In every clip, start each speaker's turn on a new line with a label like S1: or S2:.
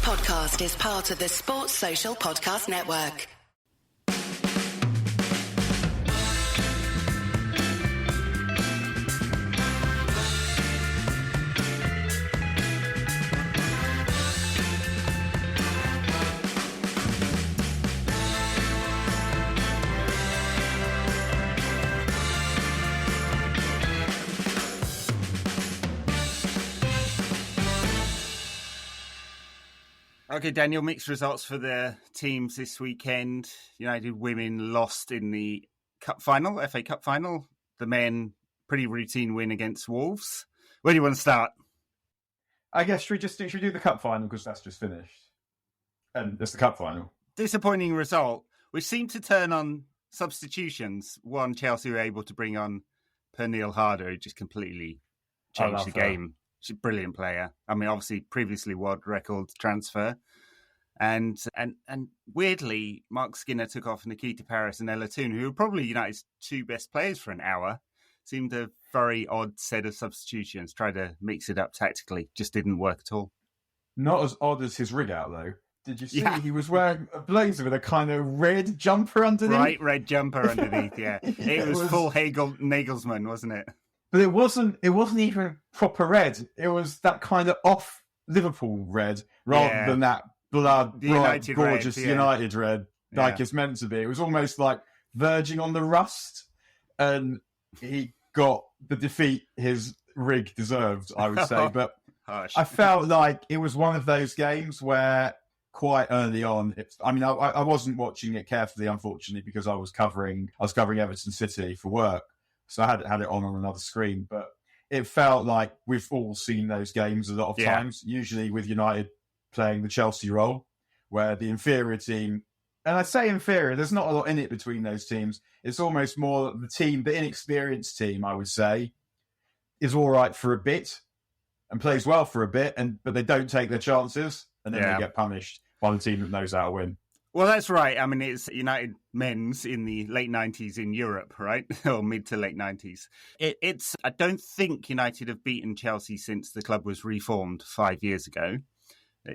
S1: podcast is part of the Sports Social Podcast Network.
S2: Okay, Daniel, mixed results for the teams this weekend. United women lost in the cup final, FA Cup final. The men, pretty routine win against Wolves. Where do you want to start?
S3: I guess should we do the cup final because that's just finished, and it's the cup final.
S2: Disappointing result, which seemed to turn on substitutions. One, Chelsea were able to bring on Pernille Harder, who just completely changed the game. She's a brilliant player. I mean, obviously, previously world record transfer. And weirdly, Mark Skinner took off Nikita Parris and Ella Toone, who were probably United's two best players for an hour. Seemed a very odd set of substitutions. Tried to mix it up tactically. Just didn't work at all.
S3: Not as odd as his rig out, though. Did you see he was wearing a blazer with a kind of red jumper underneath?
S2: Right, red jumper underneath, yeah. It was full Nagelsmann, wasn't it?
S3: But it wasn't even proper red. It was that kind of off Liverpool red rather than that blood, bright, gorgeous United red like it's meant to be. It was almost like verging on the rust, and he got the defeat his rig deserved, I would say. But I felt like it was one of those games where quite early on, I wasn't watching it carefully, unfortunately, because I was covering Everton City for work. So I had it on another screen, but it felt like we've all seen those games a lot of times, usually with United playing the Chelsea role, where the inferior team, and I say inferior, there's not a lot in it between those teams. It's almost more the inexperienced team, I would say, is all right for a bit and plays well for a bit, but they don't take their chances, and then they get punished by the team that knows how to win.
S2: Well, that's right. I mean, it's United men's in the late 90s in Europe, right? Or mid to late 90s. I don't think United have beaten Chelsea since the club was reformed 5 years ago.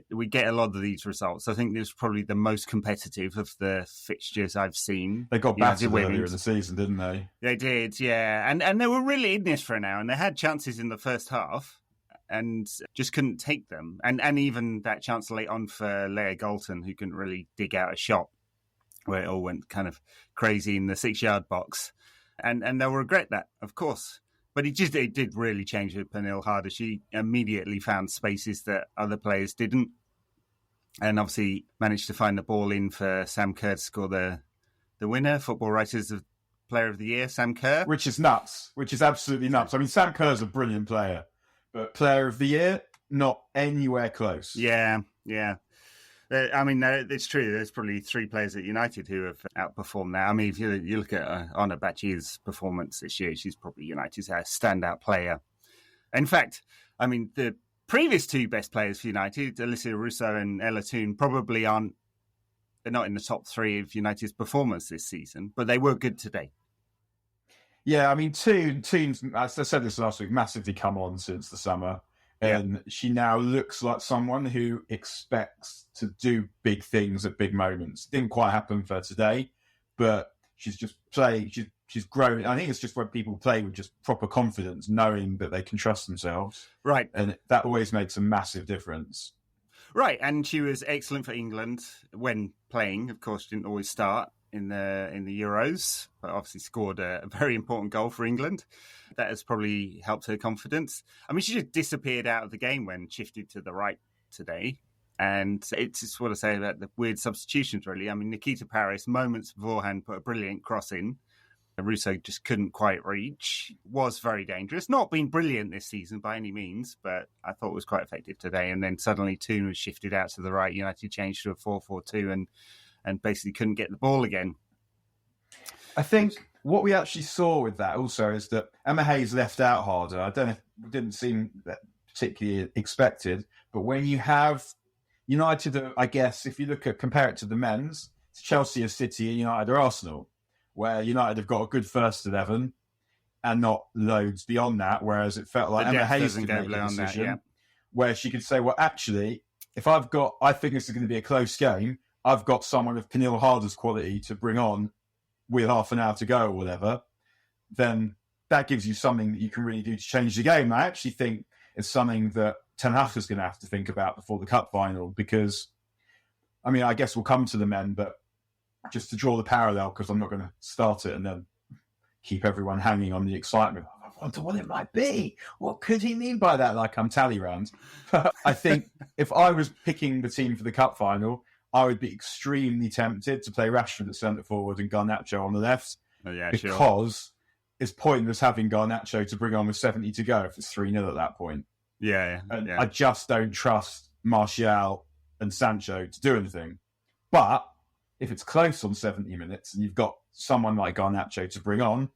S2: We get a lot of these results. I think this was probably the most competitive of the fixtures I've seen.
S3: They got battered earlier in the season, didn't they?
S2: They did, yeah. And they were really in this for an hour, and they had chances in the first half and just couldn't take them. And even that chance late on for Leah Galton, who couldn't really dig out a shot, where it all went kind of crazy in the 6-yard box. And they'll regret that, of course. But it did really change with Pernille Harder. She immediately found spaces that other players didn't. And obviously managed to find the ball in for Sam Kerr to score the winner. Football Writers of Player of the Year, Sam Kerr.
S3: Which is nuts. Which is absolutely nuts. I mean, Sam Kerr's a brilliant player. But Player of the Year, not anywhere close.
S2: Yeah. I mean, it's true. There's probably 3 players at United who have outperformed that. I mean, if you look at Anna Batchi's performance this year, she's probably United's standout player. In fact, I mean, the previous 2 best players for United, Alicia Russo and Ella Toone, probably they're not in the top 3 of United's performance this season, but they were good today.
S3: Yeah, I mean, Toone's, as I said this last week, massively come on since the summer. And she now looks like someone who expects to do big things at big moments. Didn't quite happen for today, but she's just playing. She's growing. I think it's just when people play with just proper confidence, knowing that they can trust themselves. Right. And that always makes a massive difference.
S2: Right. And she was excellent for England when playing. Of course, she didn't always start in the Euros, but obviously scored a very important goal for England. That has probably helped her confidence. I mean, she just disappeared out of the game when shifted to the right today. And it's just what I say about the weird substitutions, really. I mean, Nikita Parris, moments beforehand, put a brilliant cross in. Russo just couldn't quite reach. Was very dangerous. Not been brilliant this season by any means, but I thought it was quite effective today. And then suddenly Toone was shifted out to the right. United changed to a 4-4-2 and basically couldn't get the ball again.
S3: I think what we actually saw with that also is that Emma Hayes left out Harder. I don't know, it didn't seem that particularly expected, but when you have United, I guess, if you compare it to the men's, it's Chelsea or City and United or Arsenal, where United have got a good first 11 and not loads beyond that, whereas it felt like Emma Hayes could make a decision where she could say, well, actually, I think this is going to be a close game. I've got someone of Pernille Harder's quality to bring on with half an hour to go or whatever, then that gives you something that you can really do to change the game. I actually think it's something that Ten Hag is going to have to think about before the cup final, because, I mean, I guess we'll come to the men, but just to draw the parallel, because I'm not going to start it and then keep everyone hanging on the excitement. I wonder what it might be. What could he mean by that? Like I'm Talleyrand. I think if I was picking the team for the cup final, I would be extremely tempted to play Rashford at centre forward and Garnacho on the left.
S2: Oh, yeah,
S3: because it's pointless having Garnacho to bring on with 70 to go if it's 3-0 at that point.
S2: Yeah.
S3: And I just don't trust Martial and Sancho to do anything. But if it's close on 70 minutes and you've got someone like Garnacho to bring on,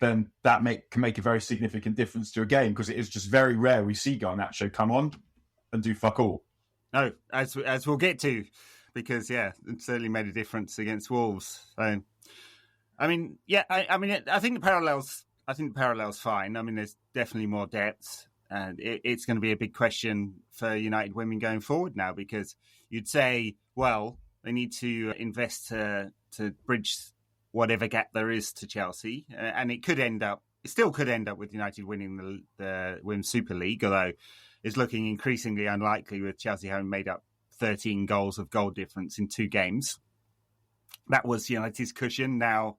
S3: then that can make a very significant difference to a game, because it is just very rare we see Garnacho come on and do fuck all.
S2: No, as we'll get to, because, it certainly made a difference against Wolves. So, I mean, I think the parallel's fine. I mean, there's definitely more depth. And it's going to be a big question for United women going forward now, because you'd say, well, they need to invest to bridge whatever gap there is to Chelsea. And it still could end up with United winning the Women's Super League, although it's looking increasingly unlikely with Chelsea having made up 13 goals of goal difference in 2 games. That was United's cushion. Now,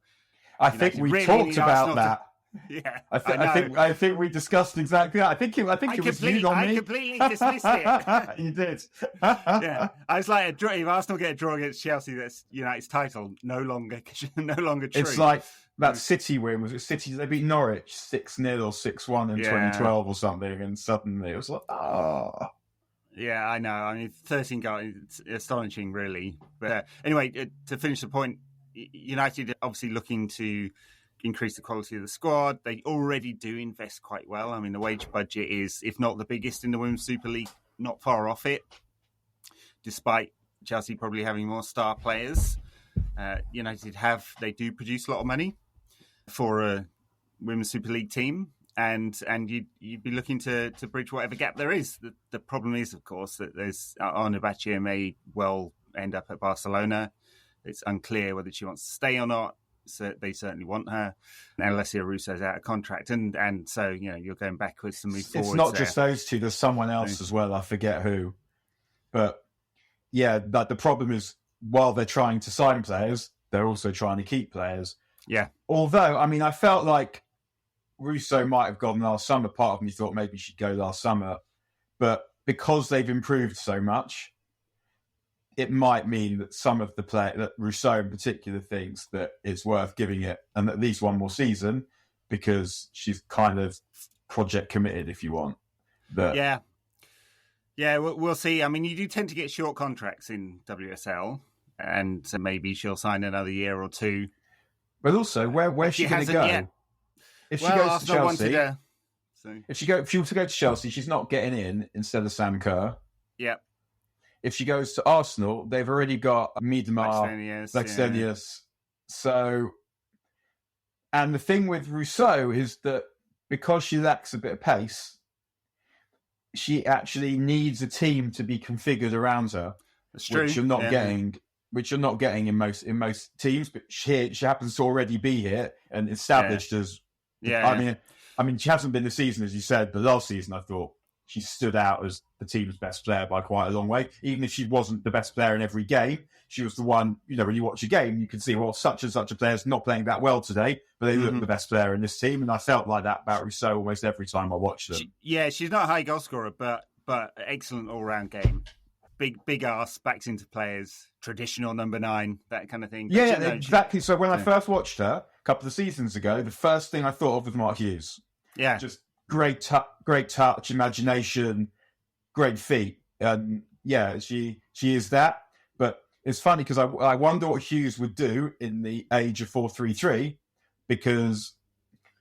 S3: I think we really talked about that.
S2: Yeah,
S3: I think we discussed exactly that. I think it was you, not me.
S2: I completely dismissed it.
S3: You did.
S2: Yeah, I was like, if Arsenal get a draw against Chelsea, that's United's title no longer true.
S3: It's like that City win. Was it City? They beat Norwich 6-0 or 6-1 in 2012 or something, and suddenly it was like,
S2: Yeah, I know. I mean, 13 goals, it's astonishing, really. But anyway, to finish the point, United are obviously looking to increase the quality of the squad. They already do invest quite well. I mean, the wage budget is, if not the biggest in the Women's Super League, not far off it, despite Chelsea probably having more star players. United they do produce a lot of money for a Women's Super League team, and you'd be looking to bridge whatever gap there is. The problem is, of course, that there's Arna Baccia may well end up at Barcelona. It's unclear whether she wants to stay or not. So they certainly want her. And Alessia Russo's out of contract, and so you're going backwards to move forward.
S3: It's not just those two. There's someone else as well. I forget who, but the problem is, while they're trying to sign players, they're also trying to keep players.
S2: Yeah.
S3: Although, I mean, I felt like Russo might have gone last summer. Part of me thought maybe she'd go last summer, but because they've improved so much, it might mean that some of the that Rousseau in particular thinks that it's worth giving it and at least one more season, because she's kind of project committed, if you want. But
S2: yeah, we'll see. I mean, you do tend to get short contracts in WSL, and maybe she'll sign another year or two. But
S3: also, where's she going to go?
S2: Yet.
S3: If she goes to Chelsea, if she were to go to Chelsea, she's not getting in instead of Sam Kerr.
S2: Yeah.
S3: If she goes to Arsenal, they've already got Miedemar, Blackstenius. So, and the thing with Rousseau is that because she lacks a bit of pace, she actually needs a team to be configured around her.
S2: That's true.
S3: Which you're not getting in most teams. But she happens to already be here and established as. Yeah. I mean, she hasn't been this season, as you said, but last season I thought she stood out as the team's best player by quite a long way. Even if she wasn't the best player in every game, she was the one, when you watch a game, you can see, well, such and such a player's not playing that well today, but they look the best player in this team. And I felt like that about Rousseau almost every time I watched them.
S2: She's not a high goal scorer, but excellent all-round game. Big ass, backs into players, traditional number 9, that kind of thing. But
S3: exactly. So when I first watched her a couple of seasons ago, the first thing I thought of was Mark Hughes.
S2: Yeah.
S3: Just great touch, imagination, great feet. She is that. But it's funny because I wonder what Hughes would do in the age of 4-3-3, because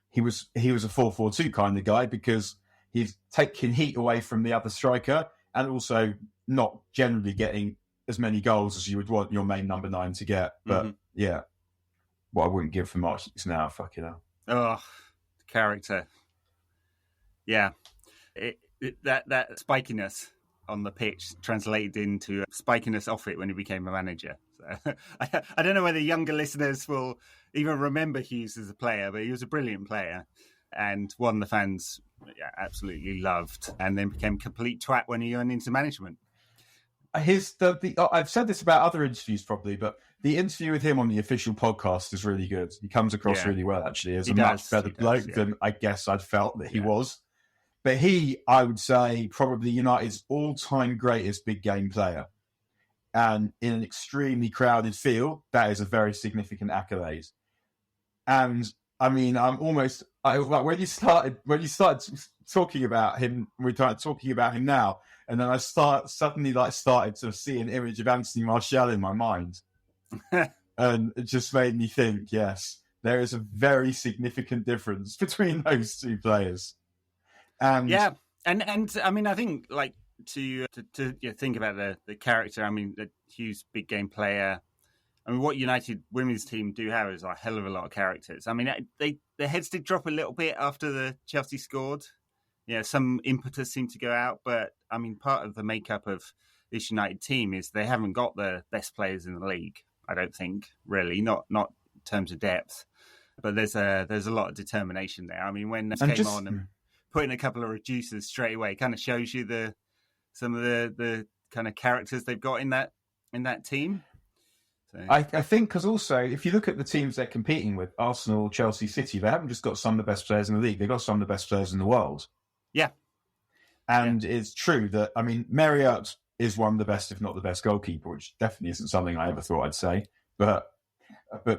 S3: he was a 4-4-2 kind of guy, because he's taking heat away from the other striker and also not generally getting as many goals as you would want your main number 9 to get. But what I wouldn't give for Mark Hughes now, fuck it up.
S2: Oh, character. Yeah. That spikiness. on the pitch translated into spiking us off it when he became a manager. So, I don't know whether younger listeners will even remember Hughes as a player, but he was a brilliant player and one the fans absolutely loved, and then became complete twat when he went into management.
S3: I've said this about other interviews probably, but the interview with him on the official podcast is really good. He comes across really well, actually, as much better bloke than I guess I'd felt that he was. But I would say, probably United's all-time greatest big game player. And in an extremely crowded field, that is a very significant accolade. And I mean, when you started talking about him, we started talking about him now, and then I suddenly started to see an image of Anthony Martial in my mind. And it just made me think, yes, there is a very significant difference between those two players. And
S2: I mean, I think to think about the character. I mean, the Hughes big game player. I mean, what United women's team do have is a hell of a lot of characters. I mean, their heads did drop a little bit after the Chelsea scored. Yeah, some impetus seemed to go out, but I mean, part of the makeup of this United team is they haven't got the best players in the league. I don't think, really, not in terms of depth, but there's a lot of determination there. I mean, when they came on and put in a couple of reducers straight away, kind of shows you some of the kind of characters they've got in that team. So.
S3: I think because also, if you look at the teams they're competing with, Arsenal, Chelsea, City, they haven't just got some of the best players in the league, they've got some of the best players in the world.
S2: Yeah.
S3: And it's true that, I mean, Marriott is one of the best, if not the best goalkeeper, which definitely isn't something I ever thought I'd say. But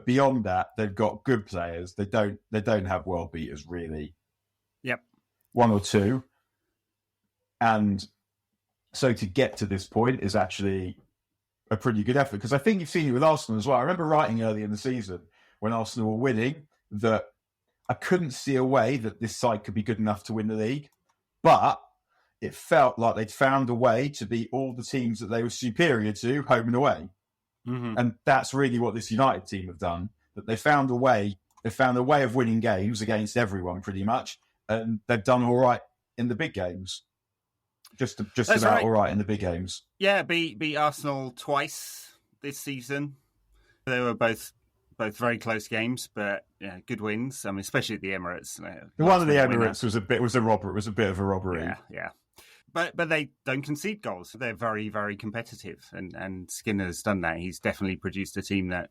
S3: beyond that, they've got good players. They don't have world beaters, really.
S2: Yep.
S3: One or two. And so to get to this point is actually a pretty good effort, because I think you've seen it with Arsenal as well. I remember writing early in the season when Arsenal were winning that I couldn't see a way that this side could be good enough to win the league, but it felt like they'd found a way to beat all the teams that they were superior to home and away.
S2: Mm-hmm.
S3: And that's really what this United team have done, that they found a way of winning games against everyone pretty much, and they've done all right in the big games. Just about right. All right in the big games.
S2: Yeah, beat Arsenal twice this season. They were both very close games, but yeah, good wins. I mean, especially at the Emirates.
S3: The one at the Emirates was a bit of a robbery.
S2: Yeah. But they don't concede goals. They're very, very competitive, and Skinner's done that. He's definitely produced a team that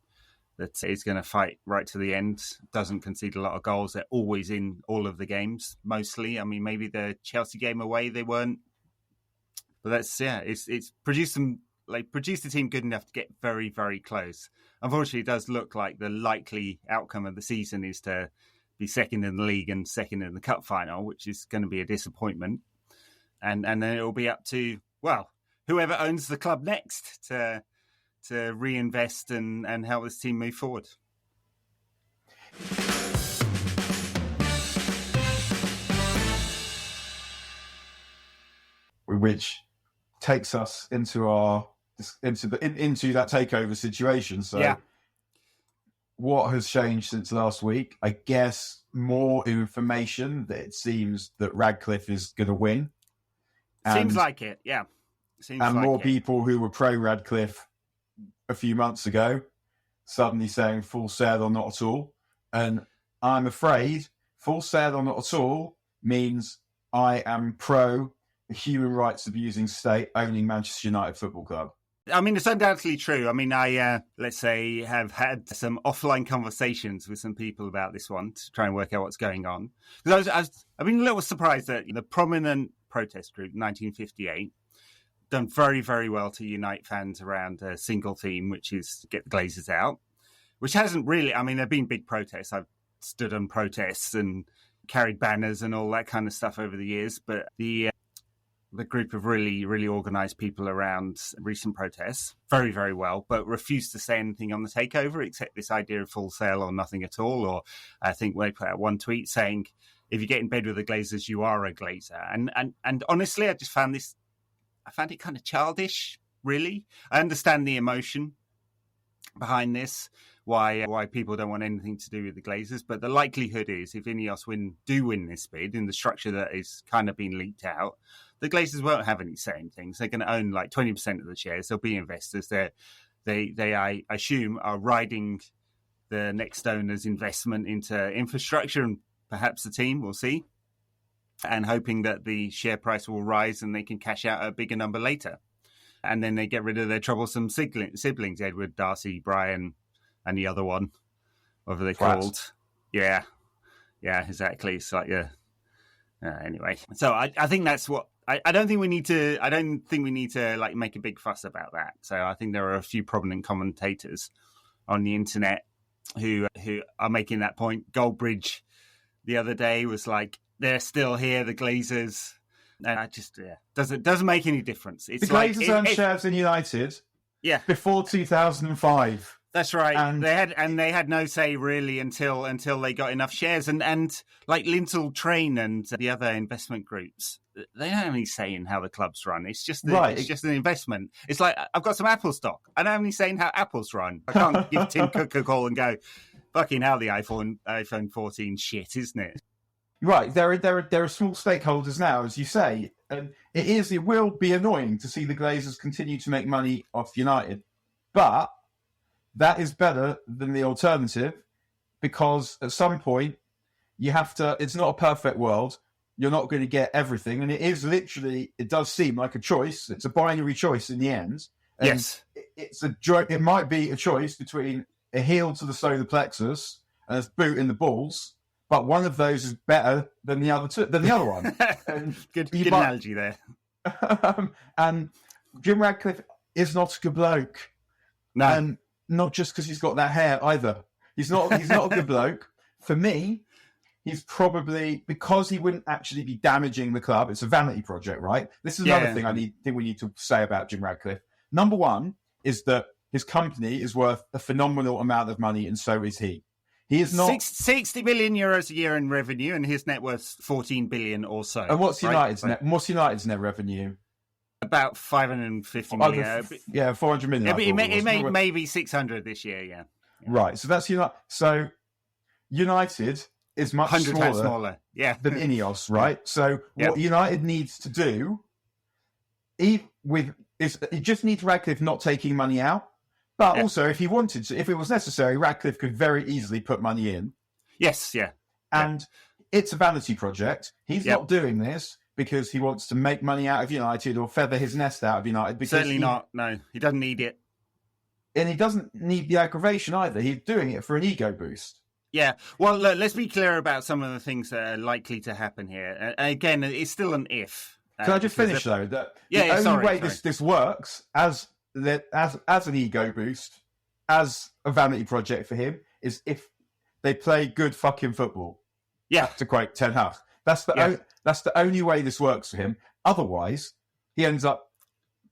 S2: is going to fight right to the end. Doesn't concede a lot of goals. They're always in all of the games, mostly. I mean, maybe the Chelsea game away they weren't. But it's produced a team good enough to get very, very close. Unfortunately, it does look like the likely outcome of the season is to be second in the league and second in the cup final, which is going to be a disappointment. And then it will be up to, whoever owns the club next to reinvest and help this team move forward.
S3: Which takes us into that takeover situation. So, What has changed since last week? I guess more information that it seems that Radcliffe is going to win.
S2: Seems like it, yeah.
S3: And more people who were pro Radcliffe a few months ago suddenly saying full sail or not at all. And I'm afraid full sail or not at all means I am pro the human rights abusing state owning Manchester United Football Club.
S2: I mean, it's undoubtedly true. I mean, I, let's say, have had some offline conversations with some people about this one to try and work out what's going on. Because I've been a little surprised that the prominent protest group, 1958, done very, very well to unite fans around a single theme, which is get the Glazers out, which hasn't really, I mean, there have been big protests. I've stood on protests and carried banners and all that kind of stuff over the years, but the group have really, really organised people around recent protests very, very well, but refused to say anything on the takeover except this idea of full sale or nothing at all. Or I think they put out one tweet saying, if you get in bed with the Glazers, you are a Glazer. And honestly, I found it kind of childish, really. I understand the emotion behind this, why people don't want anything to do with the Glazers, but the likelihood is if Ineos do win this bid in the structure that is kind of been leaked out, the Glazers won't have any say in things. They're going to own like 20% of the shares. They'll be investors. They I assume, are riding the next owner's investment into infrastructure and perhaps the team. We'll see. And hoping that the share price will rise and they can cash out a bigger number later. And then they get rid of their troublesome siblings, Edward, Darcy, Brian, and the other one, whatever they're called. Yeah, exactly. It's like, anyway. So I think that's what, I don't think we need to like make a big fuss about that. So I think there are a few prominent commentators on the internet who are making that point. Goldbridge the other day was like, they're still here, the Glazers. And I just doesn't make any difference. It's
S3: the Glazers owned shares in United before 2005.
S2: That's right. And they had no say really until they got enough shares. And like Lintel Train and the other investment groups, they don't have any say in how the clubs run. It's just it's just an investment. It's like, I've got some Apple stock. I don't have any say in how Apple's run. I can't give Tim Cook a call and go, fucking hell, the iPhone 14 shit, isn't it?
S3: Right, there are small stakeholders now, as you say, and it will be annoying to see the Glazers continue to make money off United, but that is better than the alternative, because at some point you have to. It's not a perfect world. You're not going to get everything, and it does seem like a choice. It's a binary choice in the end. And
S2: yes,
S3: it might be a choice between a heel to the solar plexus and a boot in the balls. But one of those is better than the other one. And
S2: good analogy there.
S3: And Jim Radcliffe is not a good bloke.
S2: No,
S3: and not just because he's got that hair either. He's not a good bloke. For me, he's probably, because he wouldn't actually be damaging the club. It's a vanity project, right? This is another thing think we need to say about Jim Radcliffe. Number one is that his company is worth a phenomenal amount of money, and so is he. He is not
S2: 60 million euros a year in revenue, and his net worth 14 billion or so.
S3: And what's United's net? What's United's net revenue?
S2: About 550 million.
S3: 400 million.
S2: It may be 600 this year. Yeah.
S3: Right. So that's United. So United is much
S2: 100 times smaller. Yeah.
S3: Than Ineos, right? So what United needs to do, it just needs Radcliffe not taking money out. But also, if he wanted to, if it was necessary, Radcliffe could very easily put money in.
S2: Yes, yeah.
S3: And it's a vanity project. He's not doing this because he wants to make money out of United or feather his nest out of United. Because
S2: certainly not. No, he doesn't need it.
S3: And he doesn't need the aggravation either. He's doing it for an ego boost.
S2: Yeah. Well, look, let's be clear about some of the things that are likely to happen here. Again, it's still an if.
S3: Can I just finish, though? That the only way this works as an ego boost, as a vanity project for him, is if they play good fucking football.
S2: Yeah,
S3: to quote Ten Hag, that's the only way this works for him. Otherwise, he ends up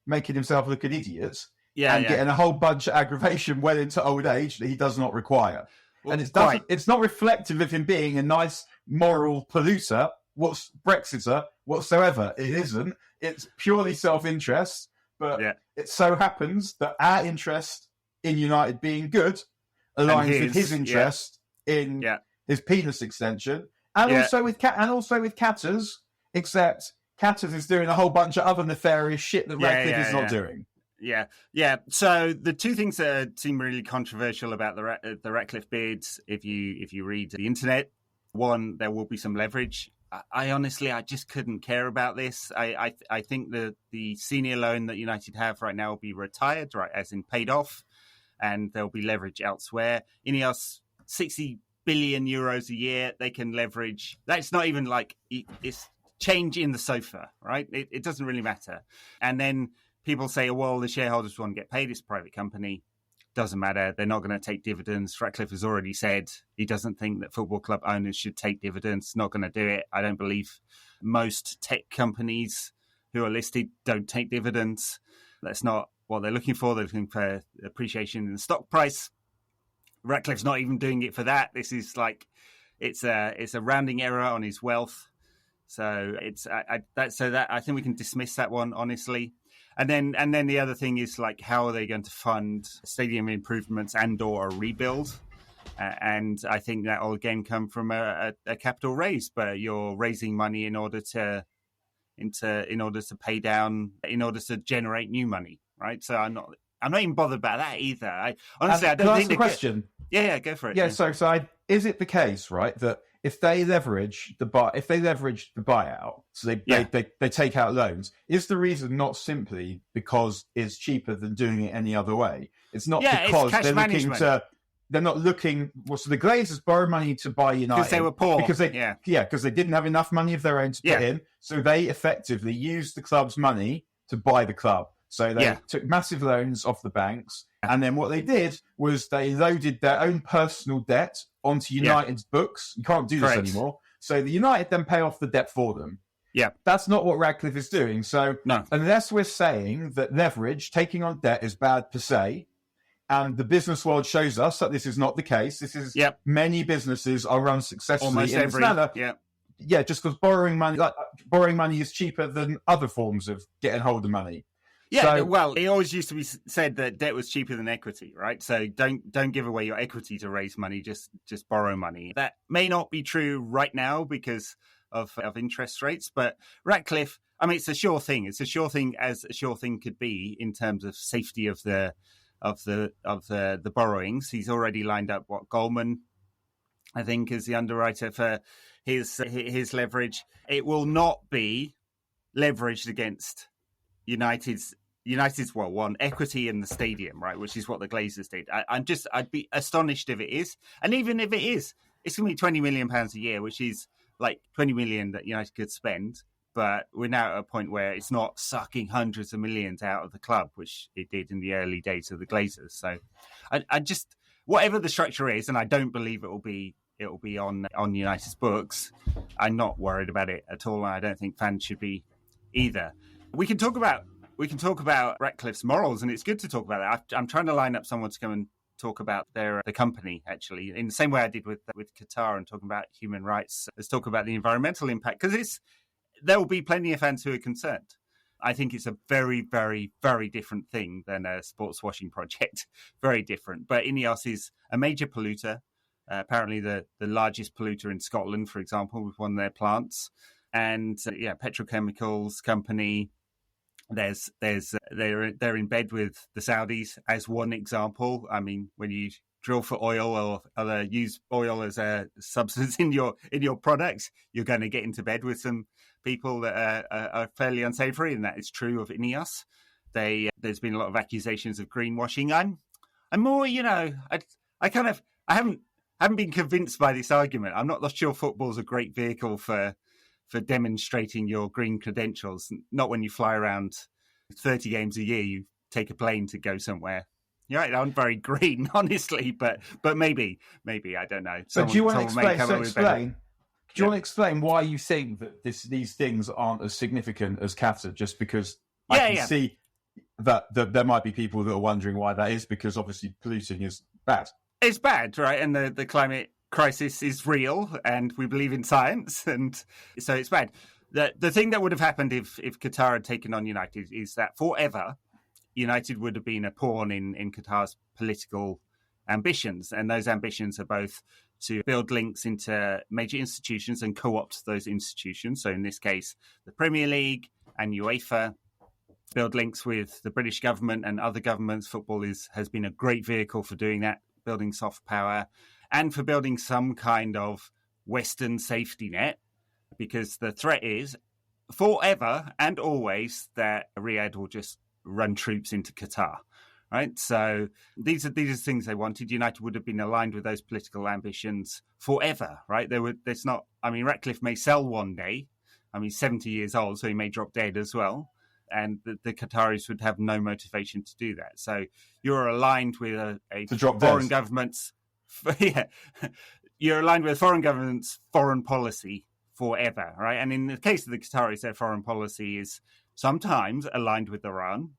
S3: making himself look an idiot and getting a whole bunch of aggravation well into old age that he does not require. Well, and it's not reflective of him being a nice moral polluter, Brexiter whatsoever. It isn't. It's purely self-interest. But it so happens that our interest in United being good aligns with his interest in his penis extension, and also with Catters, except Catters is doing a whole bunch of other nefarious shit that Radcliffe is not doing.
S2: Yeah. So the two things that seem really controversial about the Radcliffe bids, if you read the internet, one, there will be some leverage. I honestly just couldn't care about this. I think the senior loan that United have right now will be retired, right, as in paid off, and there'll be leverage elsewhere. Ineos, 60 billion euros a year, they can leverage. That's not even like it's change in the sofa, right? It doesn't really matter. And then people say, well, the shareholders want to get paid. It's a private company. Doesn't matter. They're not going to take dividends. Radcliffe has already said he doesn't think that football club owners should take dividends. Not going to do it. I don't believe most tech companies who are listed don't take dividends. That's not what they're looking for. They're looking for appreciation in the stock price. Radcliffe's not even doing it for that. This is like it's a rounding error on his wealth. So I think we can dismiss that one honestly. And then the other thing is like, how are they going to fund stadium improvements and/or a rebuild? And I think that will again come from a capital raise, but you're raising money in order to in order to pay down, in order to generate new money, right? So I'm not even bothered about that either. I don't think.
S3: Can I ask a question?
S2: Yeah, go for it.
S3: Yeah. So is it the case, right, that if they leverage the buyout, so they take out loans, is the reason not simply because it's cheaper than doing it any other way? It's not because
S2: it's
S3: they're not looking. Well, so the Glazers borrow money to buy United
S2: because they were poor.
S3: Because they didn't have enough money of their own to put in. So they effectively used the club's money to buy the club. So they took massive loans off the banks, and then what they did was they loaded their own personal debt onto United's books. You can't do this anymore. So the United then pay off the debt for them.
S2: Yeah,
S3: that's not what Radcliffe is doing. So unless we're saying that leverage, taking on debt, is bad per se. And the business world shows us that this is not the case. This is many businesses are run successfully
S2: almost
S3: in this manner. Just because borrowing money is cheaper than other forms of getting hold of money.
S2: Yeah, well, it always used to be said that debt was cheaper than equity, right? So don't give away your equity to raise money. Just borrow money. That may not be true right now because of interest rates, but Radcliffe, I mean, it's a sure thing. It's a sure thing as a sure thing could be in terms of safety of the borrowings. He's already lined up Goldman, I think, is the underwriter for his leverage. It will not be leveraged against United's equity in the stadium, right? Which is what the Glazers did. I'd be astonished if it is, and even if it is, it's going to be £20 million a year, which is like 20 million that United could spend. But we're now at a point where it's not sucking hundreds of millions out of the club, which it did in the early days of the Glazers. So I just, whatever the structure is, and I don't believe it will be on United's books, I'm not worried about it at all. And I don't think fans should be either. We can talk about Ratcliffe's morals, and it's good to talk about that. I'm trying to line up someone to come and talk about the company, actually, in the same way I did with Qatar and talking about human rights. Let's talk about the environmental impact, because there will be plenty of fans who are concerned. I think it's a very, very, very different thing than a sports washing project. Very different. But Ineos is a major polluter, apparently the largest polluter in Scotland, for example, with one of their plants. And petrochemicals company. They're in bed with the Saudis as one example. I mean, when you drill for oil or use oil as a substance in your products, you're going to get into bed with some people that are fairly unsavory, and that is true of Ineos. There's been a lot of accusations of greenwashing. I'm more, I haven't been convinced by this argument. I'm not sure football's a great vehicle for demonstrating your green credentials. Not when you fly around 30 games a year, you take a plane to go somewhere. Yeah, I'm very green, honestly, but maybe I don't know.
S3: So do you want to explain? Do you want to explain why you think that these things aren't as significant as Qatar? Just because I can see that there might be people that are wondering why that is, because obviously polluting is bad.
S2: It's bad, right? And the climate crisis is real, and we believe in science, and so it's bad. The thing that would have happened if Qatar had taken on United is that forever United would have been a pawn in Qatar's political ambitions, and those ambitions are both to build links into major institutions and co-opt those institutions. So in this case, the Premier League and UEFA, build links with the British government and other governments. Football has been a great vehicle for doing that, building soft power, and for building some kind of Western safety net, because the threat is forever and always that Riyadh will just run troops into Qatar, right? So these are things they wanted. United would have been aligned with those political ambitions forever, right? Ratcliffe may sell one day. I mean, 70 years old, so he may drop dead as well. And the Qataris would have no motivation to do that. So you're aligned with foreign government's... you're aligned with foreign government's foreign policy forever, right? And in the case of the Qataris, their foreign policy is sometimes aligned with Iran,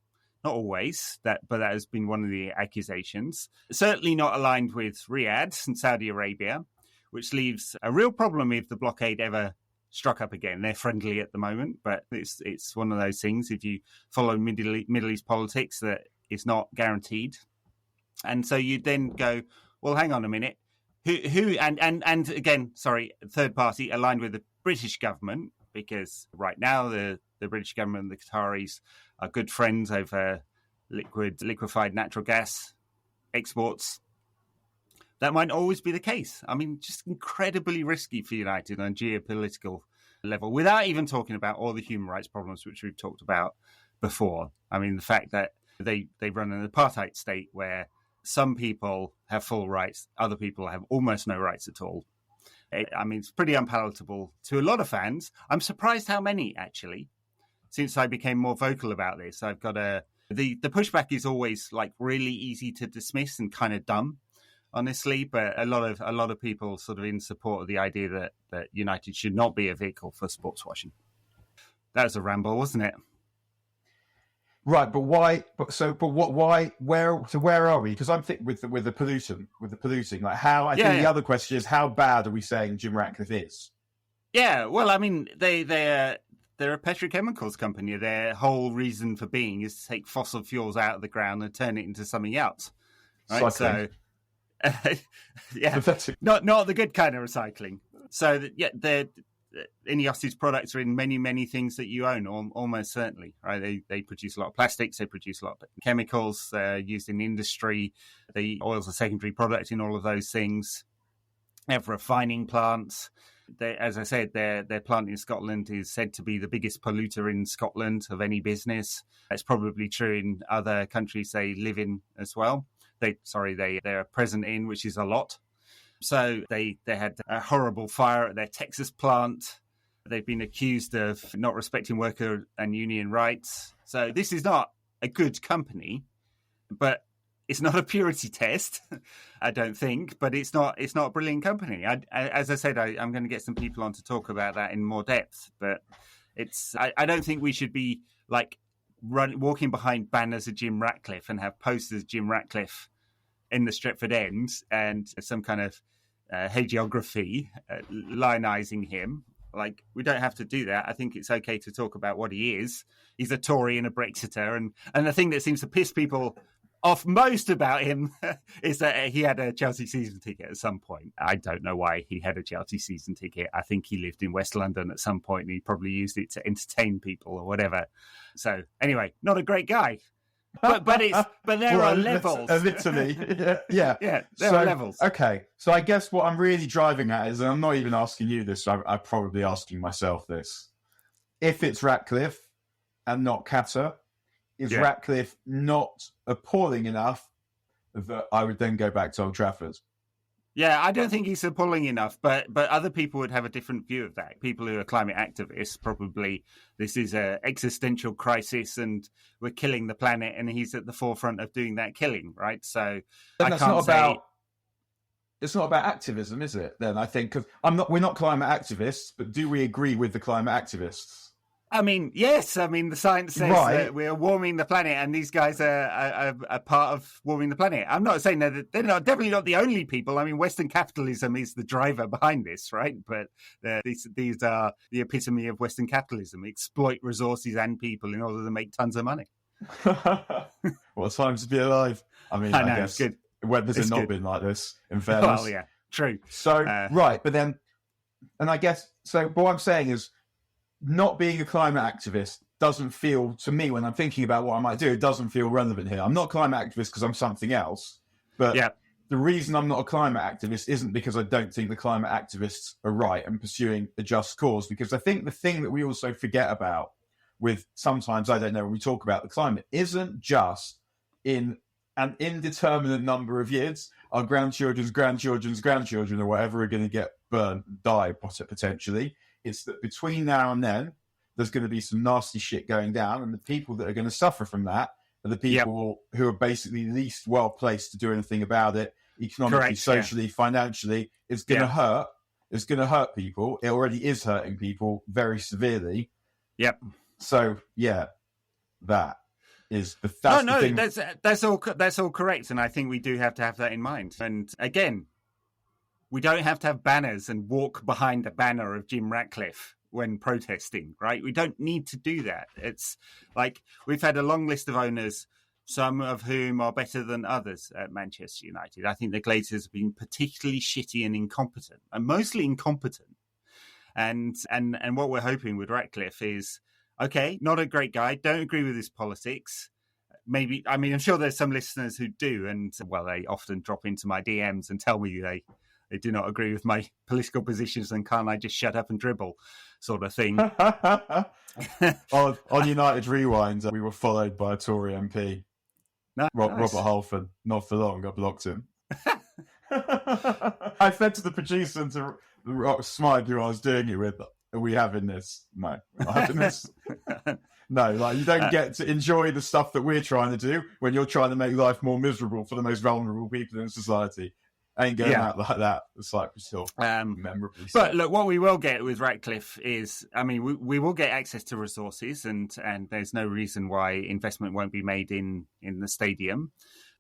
S2: not always, but that has been one of the accusations. Certainly not aligned with Riyadh and Saudi Arabia, which leaves a real problem if the blockade ever struck up again. They're friendly at the moment, but it's one of those things. If you follow Middle East politics, that is not guaranteed. And so you then go, well, hang on a minute. Who and again, sorry, third party aligned with the British government, because right now the British government and the Qataris are good friends over liquefied natural gas exports. That might always be the case. I mean, just incredibly risky for United on a geopolitical level, without even talking about all the human rights problems which we've talked about before. I mean, the fact that they run an apartheid state where some people have full rights, other people have almost no rights at all. It's pretty unpalatable to a lot of fans. I'm surprised how many, actually, since I became more vocal about this. I've got the pushback is always like really easy to dismiss and kind of dumb, honestly, but a lot of people sort of in support of the idea that United should not be a vehicle for sports washing. That was a ramble, wasn't it?
S3: Right, but why? Why? Where are we? Because I'm thinking with the polluting, like how. I think the other question is how bad are we saying Jim Ratcliffe is? Yeah,
S2: well, I mean, they're a petrochemicals company. Their whole reason for being is to take fossil fuels out of the ground and turn it into something else. Right,
S3: Cycling.
S2: So not the good kind of recycling. So they're Ineos's products are in many, many things that you own, almost certainly, right? They produce a lot of plastics, they produce a lot of chemicals used in industry. The oil's a secondary product in all of those things. They have refining plants. As I said, their plant in Scotland is said to be the biggest polluter in Scotland of any business. It's probably true in other countries they live in as well. They're present in, which is a lot. So they had a horrible fire at their Texas plant. They've been accused of not respecting worker and union rights. So this is not a good company, but it's not a purity test, I don't think. But it's not a brilliant company. As I said, I'm going to get some people on to talk about that in more depth. But I don't think we should be like walking behind banners of Jim Ratcliffe and have posters of Jim Ratcliffe in the Stretford End and some kind of hagiography lionising him. Like, we don't have to do that. I think it's okay to talk about what he is. He's a Tory and a Brexiter. And the thing that seems to piss people off most about him is that he had a Chelsea season ticket at some point. I don't know why he had a Chelsea season ticket. I think he lived in West London at some point and he probably used it to entertain people or whatever. So anyway, not a great guy. But there are levels.
S3: Literally, yeah.
S2: There are levels.
S3: Okay, so I guess what I'm really driving at is, and I'm not even asking you this, I'm probably asking myself this. If it's Ratcliffe and not Qatar, is Ratcliffe not appalling enough that I would then go back to Old Trafford?
S2: Yeah, I don't think he's appalling enough, but other people would have a different view of that. People who are climate activists, probably this is an existential crisis and we're killing the planet, and he's at the forefront of doing that killing, right? So
S3: it's not about activism, is it? Then I think, because we're not climate activists, but do we agree with the climate activists?
S2: I mean, yes. I mean, the science says that we're warming the planet, and these guys are part of warming the planet. I'm not saying that they're definitely not the only people. I mean, Western capitalism is the driver behind this, right? But these are the epitome of Western capitalism: exploit resources and people in order to make tons of money.
S3: What a time to be alive! I mean, I guess
S2: it's good.
S3: When has it not been like this? In fairness,
S2: well, yeah, true.
S3: So but then, and I guess so. What I'm saying is, not being a climate activist doesn't feel, to me, when I'm thinking about what I might do, it doesn't feel relevant here. I'm not a climate activist because I'm something else. But the reason I'm not a climate activist isn't because I don't think the climate activists are right and pursuing a just cause. Because I think the thing that we also forget about with sometimes, I don't know, when we talk about the climate, isn't just in an indeterminate number of years, our grandchildren's or whatever are going to get burned, die potentially. It's that between now and then, there's going to be some nasty shit going down, and the people that are going to suffer from that are the people who are basically least well placed to do anything about it, economically, socially, financially. It's going to hurt. It's going to hurt people. It already is hurting people very severely.
S2: Yep.
S3: So that is the thing.
S2: That's all correct, and I think we do have to have that in mind. And again, we don't have to have banners and walk behind the banner of Jim Ratcliffe when protesting, right? We don't need to do that. It's like we've had a long list of owners, some of whom are better than others at Manchester United. I think the Glazers have been particularly shitty and incompetent, and mostly incompetent. And what we're hoping with Ratcliffe is, okay, not a great guy, don't agree with his politics. Maybe, I mean, I'm sure there's some listeners who do, and well, they often drop into my DMs and tell me they do not agree with my political positions, and can't I just shut up and dribble, sort of thing.
S3: On United Rewind, we were followed by a Tory MP,
S2: nice.
S3: Robert Halford. Not for long, I blocked him. I said to the producer and to Smythe, who I was doing it with, "Are we having this?" No, we're not having this. No, like, you don't get to enjoy the stuff that we're trying to do when you're trying to make life more miserable for the most vulnerable people in society. Ain't going out like that. It's like still memorably.
S2: But look, what we will get with Ratcliffe is, I mean, we will get access to resources, and there's no reason why investment won't be made in the stadium.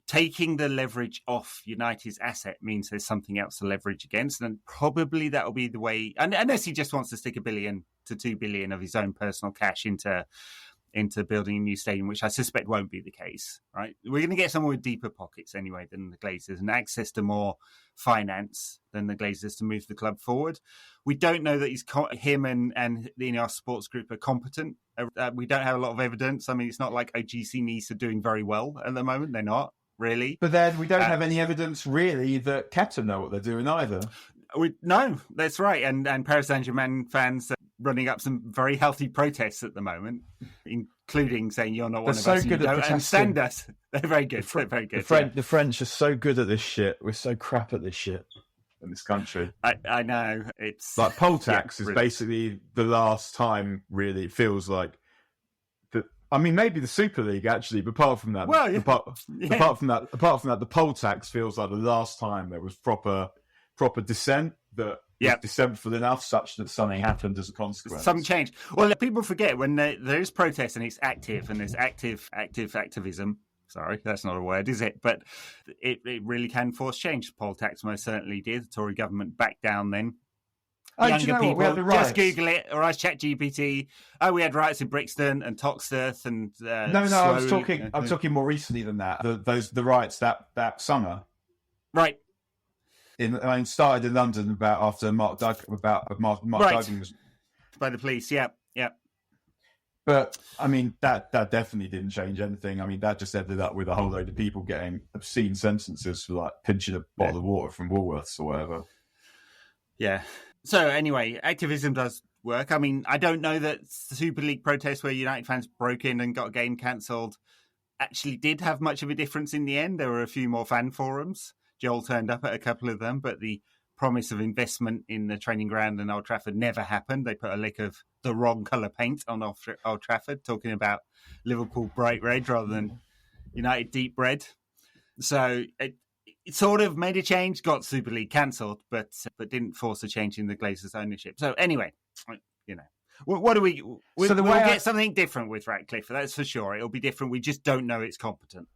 S2: Taking the leverage off United's asset means there's something else to leverage against, and probably that will be the way, unless he just wants to stick $1 billion to $2 billion of his own personal cash into building a new stadium, which I suspect won't be the case, right? We're going to get someone with deeper pockets anyway than the Glazers, and access to more finance than the Glazers to move the club forward. We don't know that him and the Ineos Sports Group are competent. We don't have a lot of evidence. I mean, it's not like OGC Nice are doing very well at the moment. They're not, really.
S3: But then we don't have any evidence, really, that Qatar know what they're doing either.
S2: No, that's right. And Paris Saint-Germain fans are running up some very healthy protests at the moment, including saying you're not one of us, you don't understand us. They're very good. They're very good.
S3: The French are so good at this shit. We're so crap at this shit in this country.
S2: I know. It's
S3: like poll tax is basically the last time, really, it feels like. I mean, maybe the Super League actually, but apart from that, apart from that, the poll tax feels like the last time there was proper dissent that was dissentful enough such that something happened as a consequence.
S2: Something changed. Well, people forget when there is protest and it's active, and there's active activism. Sorry, that's not a word, is it? But it really can force change. The poll tax most certainly did. The Tory government backed down then. Younger people, we had the riots. Just Google it or ask ChatGPT. Oh, we had riots in Brixton and Toxteth and
S3: I'm talking more recently than that. The riots that summer,
S2: right?
S3: It started in London after Mark Duggan was
S2: by the police. Yeah.
S3: But I mean, that definitely didn't change anything. I mean, that just ended up with a whole load of people getting obscene sentences for like pinching a bottle of water from Woolworths or whatever.
S2: Yeah. So anyway, activism does work. I mean, I don't know that the Super League protests where United fans broke in and got a game cancelled actually did have much of a difference in the end. There were a few more fan forums. Joel turned up at a couple of them, but the promise of investment in the training ground and Old Trafford never happened. They put a lick of the wrong colour paint on Old Trafford, talking about Liverpool bright red rather than United deep red. So it sort of made a change, got Super League cancelled, but didn't force a change in the Glazers' ownership. So anyway, what do we? We'll get something different with Ratcliffe, that's for sure. It'll be different. We just don't know it's competent.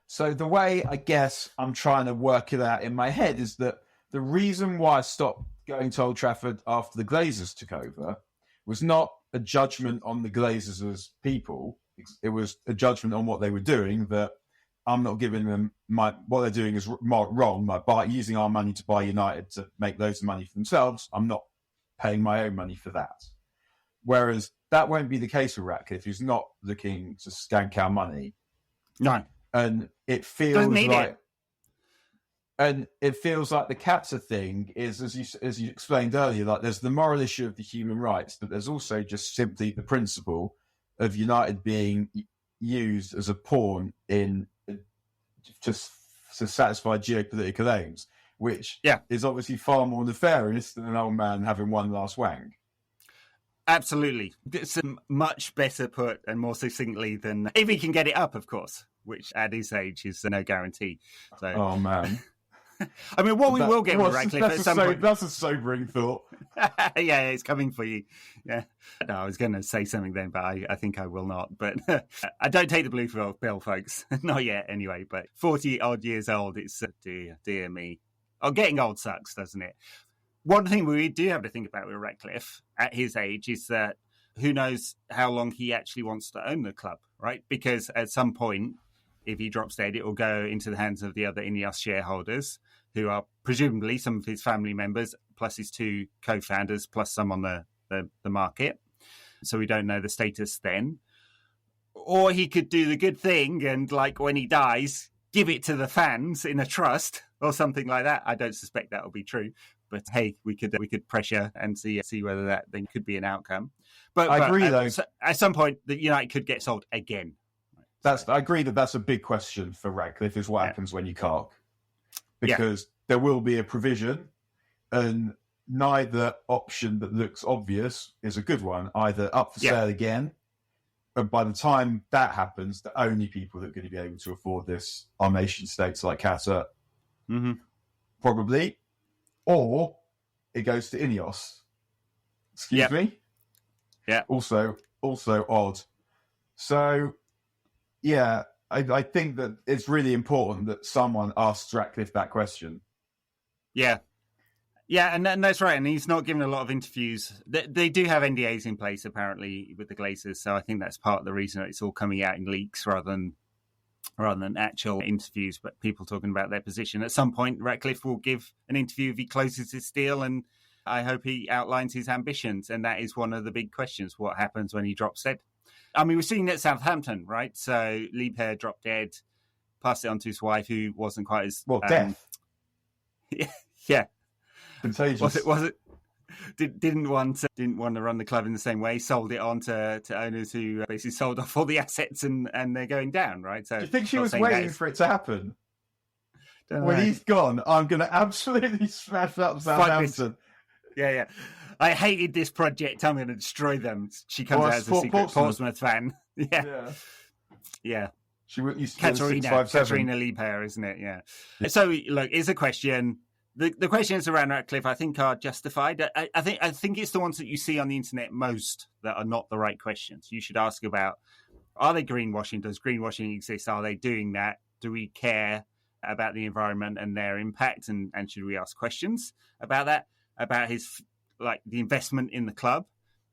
S3: So the way I guess I'm trying to work it out in my head is that the reason why I stopped going to Old Trafford after the Glazers took over was not a judgment on the Glazers as people. It was a judgment on what they were doing, that I'm not giving them what they're doing is wrong. By using our money to buy United to make loads of money for themselves, I'm not paying my own money for that. Whereas that won't be the case with Ratcliffe, who's not looking to skank our money.
S2: No.
S3: And it feels like the Qatar thing is, as you explained earlier, like there's the moral issue of the human rights, but there's also just simply the principle of United being used as a pawn in just to satisfy geopolitical aims, which is obviously far more nefarious than an old man having one last wank.
S2: Absolutely. It's much better put and more succinctly than if he can get it up, of course, which at his age is no guarantee. So,
S3: oh, man.
S2: I mean, what we will get with Ratcliffe at some point...
S3: That's a sobering thought.
S2: Yeah, it's coming for you. Yeah. No, I was going to say something then, but I think I will not. But I don't take the blue pill, folks. Not yet, anyway. But 40-odd years old, it's... dear me. Oh, getting old sucks, doesn't it? One thing we do have to think about with Ratcliffe at his age is that who knows how long he actually wants to own the club, right? Because at some point, if he drops dead, it will go into the hands of the other Ineos shareholders, who are presumably some of his family members, plus his two co-founders, plus some on the the market. So we don't know the status then. Or he could do the good thing and, like, when he dies, give it to the fans in a trust or something like that. I don't suspect that will be true. But hey, we could pressure and see whether that then could be an outcome. But
S3: I agree, though.
S2: At some point, the United could get sold again.
S3: I agree that's a big question for Ratcliffe, is what happens when you cark. Because there will be a provision, and neither option that looks obvious is a good one. Either up for sale again, but by the time that happens, the only people that are going to be able to afford this are nation states like Qatar, probably, or it goes to Ineos. Excuse me?
S2: Yeah.
S3: Also odd. So, yeah, I think that it's really important that someone asks Ratcliffe that question.
S2: Yeah. Yeah, and that's right. And he's not given a lot of interviews. They do have NDAs in place, apparently, with the Glazers. So I think that's part of the reason that it's all coming out in leaks rather than actual interviews, but people talking about their position. At some point, Ratcliffe will give an interview if he closes his deal, and I hope he outlines his ambitions. And that is one of the big questions. What happens when he drops dead? I mean, we're seeing it at Southampton, right? So Liebherr dropped dead, passed it on to his wife, who wasn't quite as...
S3: Well, death.
S2: Yeah.
S3: Contagious.
S2: Was it? Didn't want to run the club in the same way. Sold it on to owners who basically sold off all the assets, and they're going down, right? So
S3: do you think she was waiting for it to happen? When he's gone, I'm going to absolutely smash up Southampton.
S2: Yeah. I hated this project. I'm going to destroy them. She comes out as a secret Portsmouth fan. Yeah.
S3: She used to
S2: Katerina Liebherr, isn't it? Yeah. So look, it's a question. The questions around Ratcliffe, I think, are justified. I think it's the ones that you see on the internet most that are not the right questions. You should ask about, are they greenwashing? Does greenwashing exist? Are they doing that? Do we care about the environment and their impact? And should we ask questions about that? About his, like, the investment in the club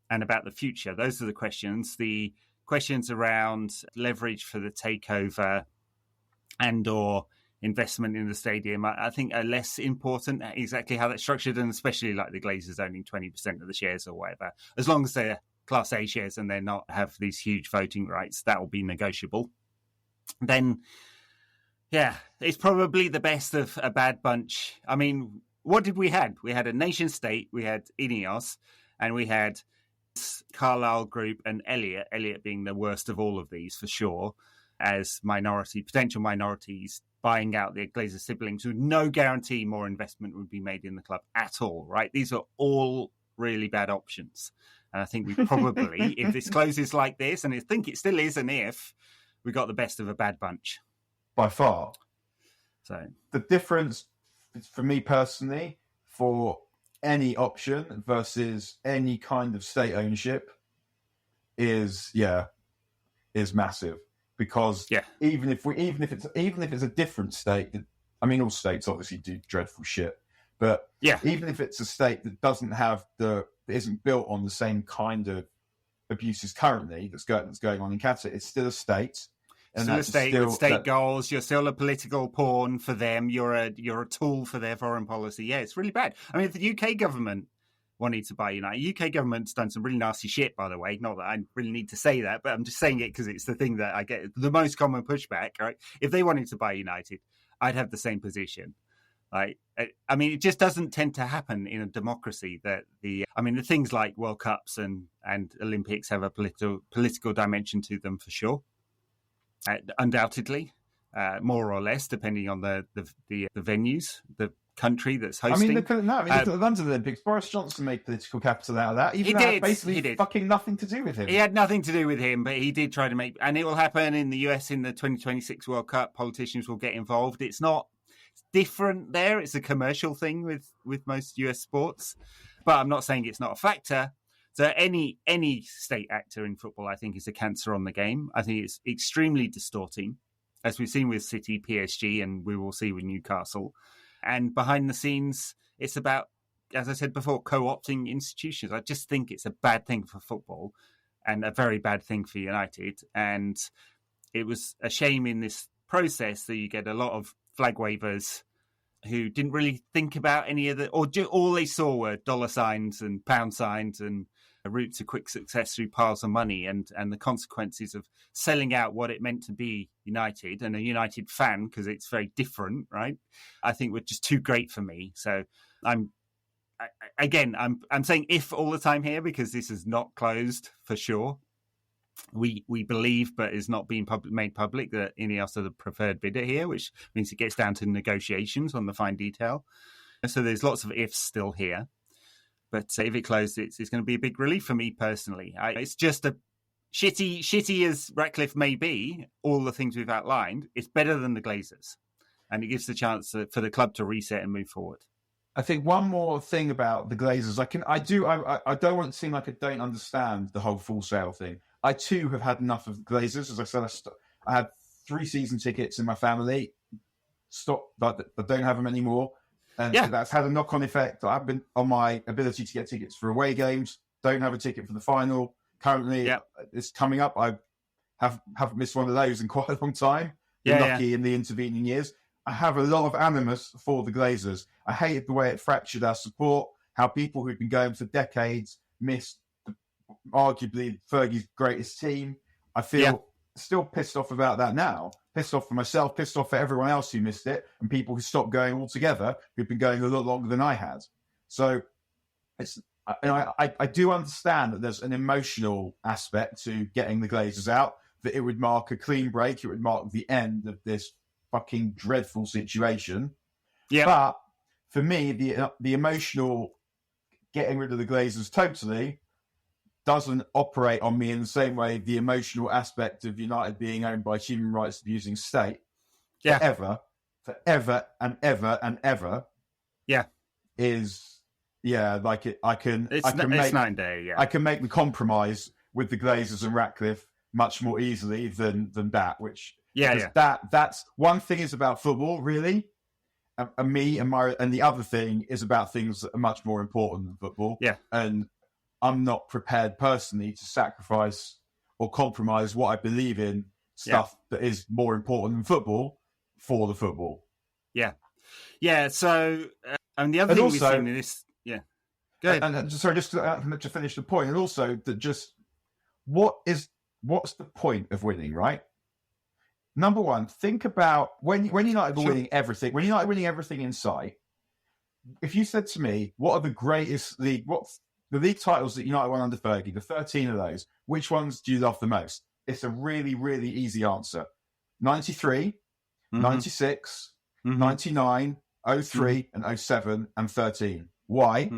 S2: and about the future? Those are the questions. The questions around leverage for the takeover and or investment in the stadium, I think, are less important, exactly how that's structured, and especially like the Glazers owning 20% of the shares or whatever. As long as they're Class A shares and they're not have these huge voting rights, that will be negotiable. Then, yeah, it's probably the best of a bad bunch. I mean, what did we had? We had a nation state, we had Ineos, and we had Carlisle Group and Elliott being the worst of all of these for sure, as potential minorities buying out the Glazer siblings with no guarantee more investment would be made in the club at all, right? These are all really bad options. And I think we probably, if this closes like this, and I think it still is an if, we got the best of a bad bunch.
S3: By far.
S2: So
S3: the difference for me personally, for any option versus any kind of state ownership is massive. Because even if it's a different state, I mean, all states obviously do dreadful shit, but even if it's a state that that isn't built on the same kind of abuses currently that's going on in Qatar, it's still a state. And
S2: still a state with state goals. You're still a political pawn for them. You're a tool for their foreign policy. Yeah, it's really bad. I mean, if the UK government wanting to buy United. UK government's done some really nasty shit, by the way. Not that I really need to say that, but I'm just saying it because it's the thing that I get the most common pushback, right? If they wanted to buy United, I'd have the same position. Like, I mean, it just doesn't tend to happen in a democracy that the things like World Cups and Olympics have a political dimension to them for sure. Undoubtedly, more or less, depending on the venues, the country that's hosting.
S3: Look at the London Olympics. Boris Johnson made political capital out of that. Even though basically fucking nothing to do with him.
S2: He had nothing to do with him, but he did try to make, and it will happen in the US in the 2026 World Cup. Politicians will get involved. It's different there. It's a commercial thing with most US sports, but I'm not saying it's not a factor. So any state actor in football, I think, is a cancer on the game. I think it's extremely distorting, as we've seen with City, PSG, and we will see with Newcastle. And behind the scenes, it's about, as I said before, co-opting institutions. I just think it's a bad thing for football and a very bad thing for United. And it was a shame in this process that you get a lot of flag wavers who didn't really think about any of the, or all they saw were dollar signs and pound signs and a route to quick success through piles of money and the consequences of selling out what it meant to be United and a United fan, because it's very different, right? I think were just too great for me. So I'm saying if all the time here, because this is not closed for sure. We believe, but is not being made public, that Ineos are the preferred bidder here, which means it gets down to negotiations on the fine detail. So there's lots of ifs still here. But if it closed, it's going to be a big relief for me personally. It's just a shitty as Ratcliffe may be, all the things we've outlined, it's better than the Glazers. And it gives the chance for the club to reset and move forward.
S3: I think one more thing about the Glazers, I don't want it to seem like I don't understand the whole full sale thing. I too have had enough of the Glazers. As I said, I had 3 season tickets in my family. But I don't have them anymore. And that's had a knock-on effect. I've been on my ability to get tickets for away games. Don't have a ticket for the final. Currently, it's coming up. I haven't missed one of those in quite a long time. Been lucky in the intervening years. I have a lot of animus for the Glazers. I hated the way it fractured our support, how people who'd been going for decades missed arguably Fergie's greatest team. I feel still pissed off about that now. Pissed off for myself, pissed off for everyone else who missed it, and people who stopped going altogether, who've been going a lot longer than I had. So I do understand that there's an emotional aspect to getting the Glazers out, that it would mark a clean break, it would mark the end of this fucking dreadful situation. Yeah. But for me, the emotional getting rid of the Glazers totally doesn't operate on me in the same way the emotional aspect of United being owned by human rights abusing state forever and ever is like it. I can make the compromise with the Glazers and Ratcliffe much more easily than that. Which that's one thing is about football really, and me and the other thing is about things that are much more important than football. And I'm not prepared personally to sacrifice or compromise what I believe in stuff that is more important than football for the football.
S2: So, and the other thing we've seen in this, go ahead.
S3: And sorry, just to finish the point, and also that just what's the point of winning, right? Number one, think about when United were winning everything. When United winning everything in sight, if you said to me, "What are the greatest league? What's the league titles that United won under Fergie, the 13 of those, which ones do you love the most?" It's a really, really easy answer. 93, 96, 99, 03, and 07, and 13. Why?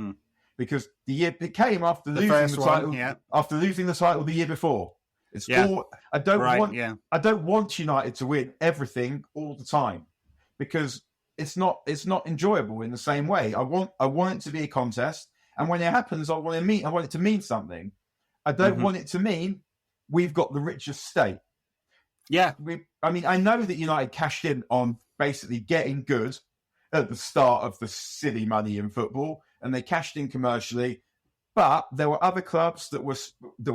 S3: Because the year it came after losing the title, after losing the title the year before. It's all I don't want United to win everything all the time, because it's not enjoyable in the same way. I want it to be a contest. And when it happens, I want it to mean something. I don't want it to mean we've got the richest state. I know that United cashed in on basically getting good at the start of the silly money in football, and they cashed in commercially. But there were other clubs that were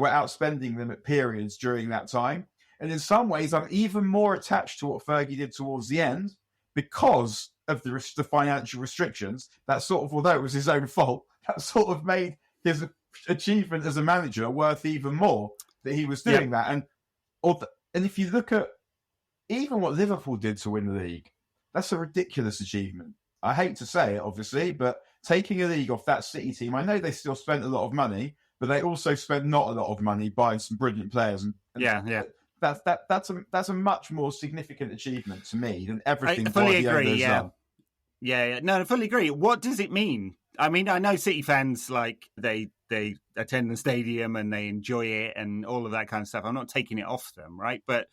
S3: outspending them at periods during that time. And in some ways, I'm even more attached to what Fergie did towards the end because of the financial restrictions. That sort of, although it was his own fault, that sort of made his achievement as a manager worth even more, that he was doing that. And if you look at even what Liverpool did to win the league, that's a ridiculous achievement. I hate to say it, obviously, but taking a league off that City team, I know they still spent a lot of money, but they also spent not a lot of money buying some brilliant players. That's a much more significant achievement to me than everything.
S2: I fully agree. No, I fully agree. What does it mean? I mean, I know City fans, like, they attend the stadium and they enjoy it and all of that kind of stuff. I'm not taking it off them, right? But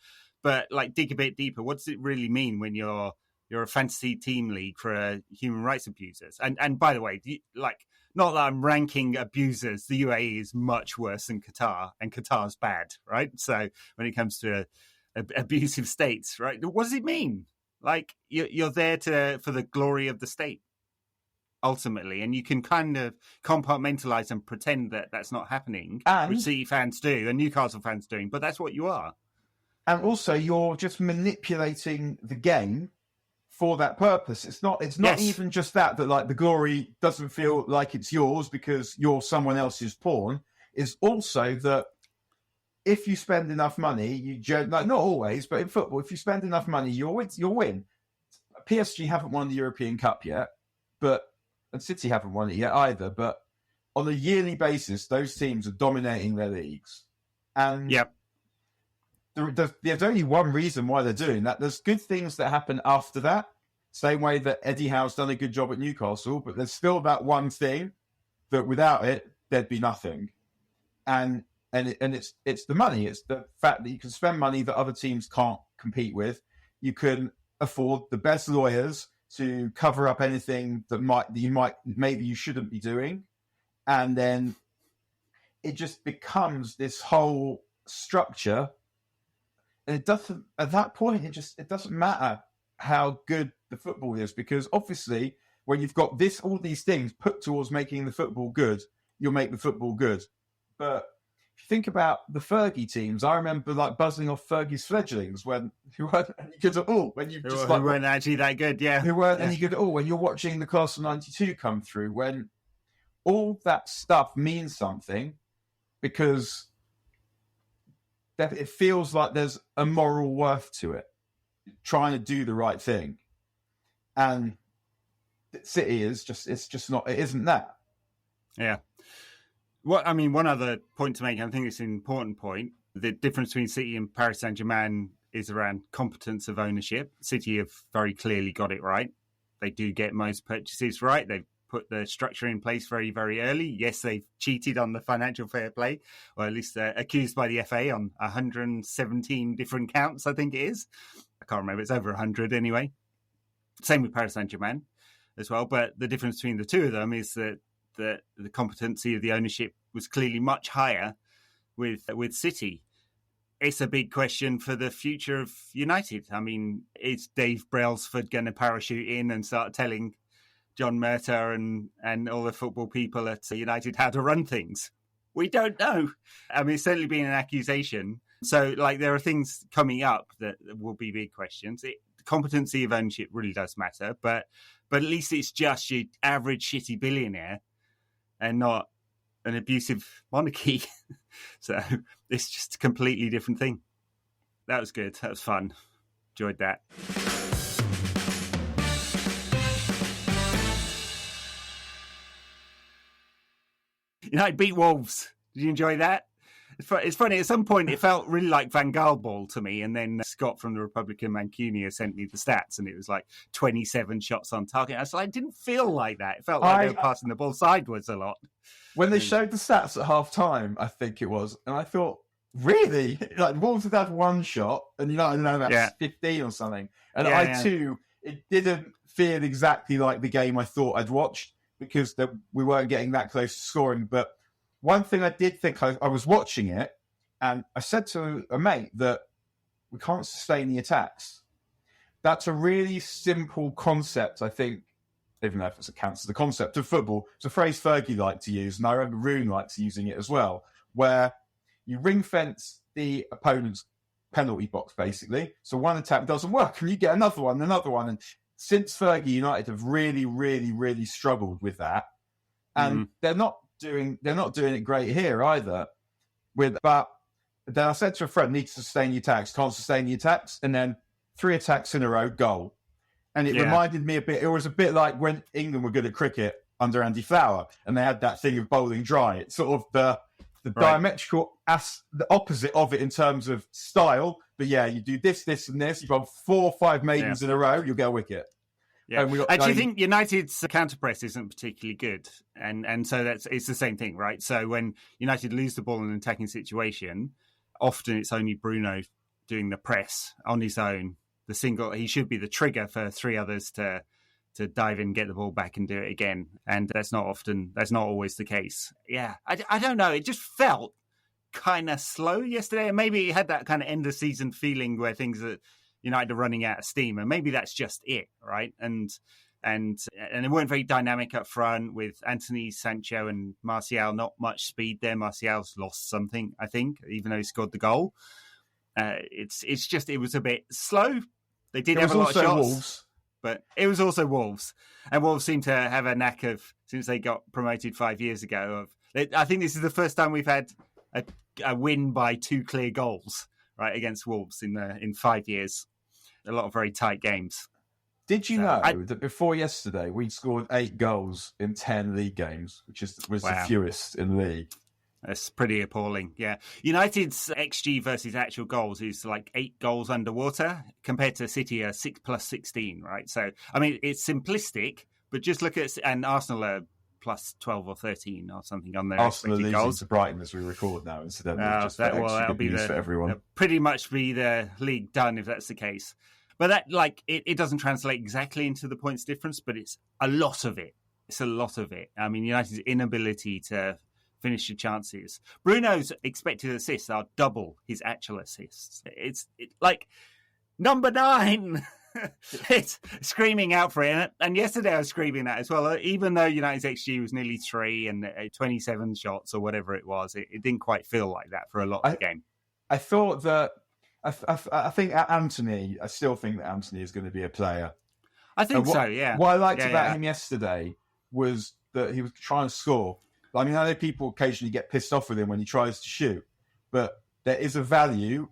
S2: like, dig a bit deeper. What does it really mean when you're a fantasy team league for human rights abusers? And by the way, not that I'm ranking abusers. The UAE is much worse than Qatar, and Qatar's bad, right? So when it comes to abusive states, right? What does it mean? Like, you're there for the glory of the state, ultimately, and you can kind of compartmentalize and pretend that that's not happening, which City fans do and Newcastle fans doing, but that's what you are.
S3: And also, you're just manipulating the game for that purpose. It's not even just that like the glory doesn't feel like it's yours because you're someone else's pawn. is also that if you spend enough money, not always, but in football, if you spend enough money, you'll win. PSG haven't won the European Cup yet, and City haven't won it yet either. But on a yearly basis, those teams are dominating their leagues. And there's only one reason why they're doing that. There's good things that happen after that. Same way that Eddie Howe's done a good job at Newcastle, but there's still that one thing that without it, there'd be nothing. And it's the money. It's the fact that you can spend money that other teams can't compete with. You can afford the best lawyers to cover up anything that maybe you shouldn't be doing. And then it just becomes this whole structure. And it doesn't, at that point, it doesn't matter how good the football is, because obviously when you've got all these things put towards making the football good, you'll make the football good. But if you think about the Fergie teams, I remember like buzzing off Fergie's fledglings who weren't any good at all.
S2: Who weren't actually that good,
S3: who weren't any good at all. When you're watching the Class of '92 come through, when all that stuff means something, because it feels like there's a moral worth to it, trying to do the right thing. And City it's just not, it isn't that.
S2: Yeah. One other point to make, I think it's an important point. The difference between City and Paris Saint-Germain is around competence of ownership. City have very clearly got it right. They do get most purchases right. They've put the structure in place very, very early. Yes, they've cheated on the financial fair play, or at least accused by the FA on 117 different counts, I think it is. I can't remember. It's over 100 anyway. Same with Paris Saint-Germain as well. But the difference between the two of them is that the competency of the ownership was clearly much higher with City. It's a big question for the future of United. I mean, is Dave Brailsford going to parachute in and start telling John Murtough and all the football people at United how to run things? We don't know. I mean, it's certainly been an accusation. So, there are things coming up that will be big questions. The competency of ownership really does matter, but at least it's just your average shitty billionaire and not an abusive monarchy. So it's just a completely different thing. That was good. That was fun. Enjoyed that. United beat Wolves. Did you enjoy that? It's funny, at some point it felt really like Van Gaal ball to me, and then Scott from the Republican Mancunia sent me the stats, and it was like 27 shots on target. I was like, it didn't feel like that. It felt like they were passing the ball sideways a lot.
S3: When they showed the stats at half-time, I think it was, and I thought, really? Like, Wolves had one shot, and United had about 15 or something. And too, it didn't feel exactly like the game I thought I'd watched, because we weren't getting that close to scoring. But one thing I did think, I was watching it, and I said to a mate that we can't sustain the attacks. That's a really simple concept, I think, even though it counts as the concept of football. It's a phrase Fergie liked to use, and I remember Roon likes using it as well, where you ring fence the opponent's penalty box, basically. So one attack doesn't work, and you get another one. And since Fergie, United have really, really, really struggled with that, and they're not doing it great here either. But then I said to a friend, need to sustain the attacks, can't sustain the attacks, and then 3 attacks in a row, goal. And it reminded me a bit, it was a bit like when England were good at cricket under Andy Flower, and they had that thing of bowling dry. It's sort of the diametrical, the opposite of it in terms of style. But you do this, and this. You've got 4 or 5 maidens in a row, you'll get a wicket.
S2: Yeah, do you think United's counter press isn't particularly good, and so it's the same thing, right? So when United lose the ball in an attacking situation, often it's only Bruno doing the press on his own. The single, he should be the trigger for 3 others to dive in, get the ball back, and do it again. And that's not always the case. Yeah, I don't know. It just felt kind of slow yesterday, and maybe it had that kind of end of season feeling where things are. United are running out of steam, and maybe that's just it, right? And they weren't very dynamic up front with Anthony, Sancho, and Martial. Not much speed there. Martial's lost something, I think, even though he scored the goal. It's just it was a bit slow. They did have a lot of shots, Wolves. But it was also Wolves, and Wolves seem to have a knack of, since they got promoted 5 years ago, of I think this is the first time we've had a win by 2 clear goals, right, against Wolves in 5 years. A lot of very tight games.
S3: Did you know that before yesterday we scored 8 goals in 10 league games, which was the fewest in the league?
S2: That's pretty appalling, yeah. United's XG versus actual goals is like 8 goals underwater compared to City are 6 plus 16, right? So, I mean, it's simplistic, but just look at... And Arsenal are plus 12 or 13 or something on their
S3: Arsenal
S2: expected goals.
S3: To Brighton as we record now, incidentally.
S2: That'll be
S3: for everyone.
S2: Pretty much be the league done if that's the case. But that, like, it doesn't translate exactly into the points difference, but it's a lot of it. It's a lot of it. I mean, United's inability to finish the chances. Bruno's expected assists are double his actual assists. It's like number 9. It's screaming out for it. And yesterday I was screaming that as well. Even though United's XG was nearly 3 and 27 shots or whatever it was, it didn't quite feel like that for a lot of the game.
S3: I thought that... I think Anthony... I still think that Anthony is going to be a player.
S2: I think so, yeah.
S3: What I liked about him yesterday was that he was trying to score. I mean, I know people occasionally get pissed off with him when he tries to shoot, but there is a value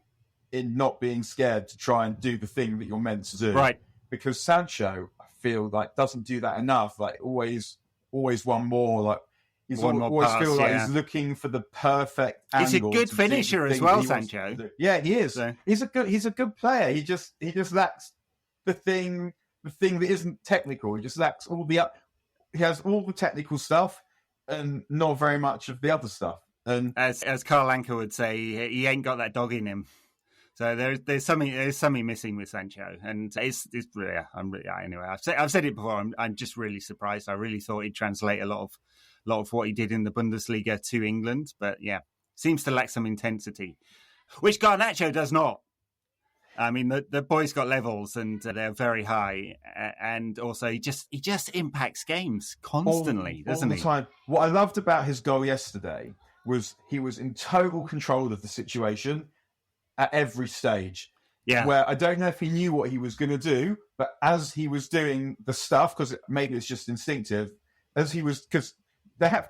S3: in not being scared to try and do the thing that you're meant to do.
S2: Right.
S3: Because Sancho, I feel like, doesn't do that enough. Like, always one more. Like, he's always feel like he's looking for the perfect angle.
S2: He's a good finisher as well, Sancho.
S3: Yeah, he is. So. He's a good player. He just lacks the thing that isn't technical. He just lacks he has all the technical stuff and not very much of the other stuff. And
S2: as Carl Anka would say, he ain't got that dog in him. So there's something missing with Sancho, and it's anyway. I've said it before. I'm just really surprised. I really thought he'd translate a lot of what he did in the Bundesliga to England, but yeah, seems to lack some intensity, which Garnacho does not. I mean, the boy's got levels and they're very high, and also he just impacts games constantly, doesn't he? All the time.
S3: What I loved about his goal yesterday was he was in total control of the situation at every stage.
S2: Yeah.
S3: Where I don't know if he knew what he was going to do, but as he was doing the stuff, because maybe it's just instinctive, because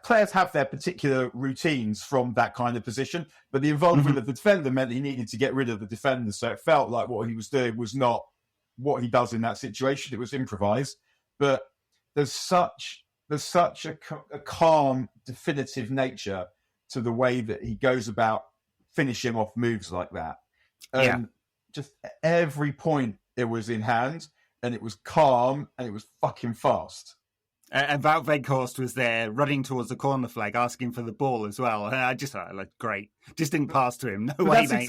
S3: players have their particular routines from that kind of position, but the involvement of the defender meant he needed to get rid of the defender. So it felt like what he was doing was not what he does in that situation. It was improvised, but there's such a calm, definitive nature to the way that he goes about finishing off moves like that. And just every point it was in hand, and it was calm, and it was fucking fast.
S2: And Wout Weghorst was there running towards the corner flag, asking for the ball as well. And I just thought, like, great. Just didn't pass to him. No way, mate.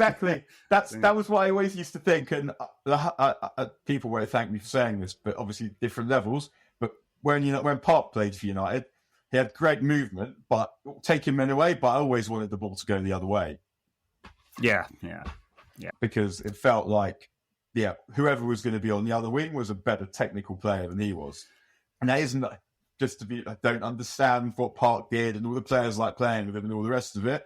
S3: That was what I always used to think. And people won't thank me for saying this, but obviously different levels. But when Park played for United, he had great movement, but taking men away. But I always wanted the ball to go the other way.
S2: Yeah.
S3: Because it felt like, whoever was going to be on the other wing was a better technical player than he was. And that isn't just to be, I don't understand what Park did and all the players like playing with him and all the rest of it.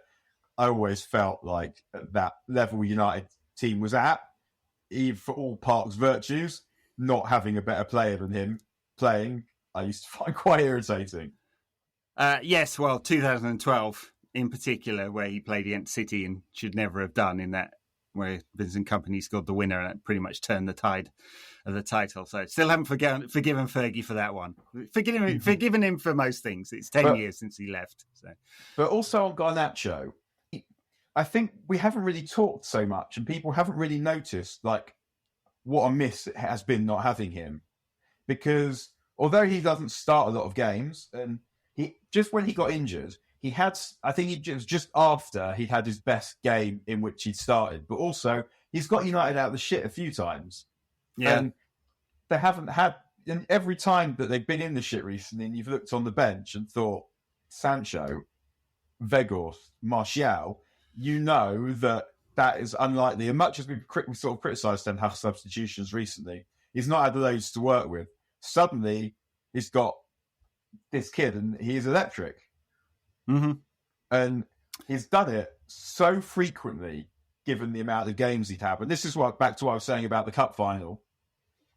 S3: I always felt like at that level United team was at, even for all Park's virtues, not having a better player than him playing, I used to find quite irritating.
S2: Yes, well, 2012 in particular, where he played against City and should never have done in that, where Vincent Kompany scored the winner and it pretty much turned the tide of the title. So still haven't forgiven Fergie for that one. Forgiven him for most things. It's 10 years since he left. So.
S3: But also on Garnacho, I think we haven't really talked so much and people haven't really noticed like what a miss it has been not having him. Because although he doesn't start a lot of games, and he just when he got injured, I think it was just after he'd had his best game in which he'd started. But also, he's got United out of the shit a few times.
S2: Yeah.
S3: And they haven't had... And every time that they've been in the shit recently, and you've looked on the bench and thought, Sancho, Weghorst, Martial, you know that is unlikely. And much as we sort of criticised Ten Hag substitutions recently, he's not had loads to work with. Suddenly, he's got this kid, and he's electric.
S2: Mm-hmm.
S3: And he's done it so frequently, given the amount of games he'd have. And this is back to what I was saying about the cup final.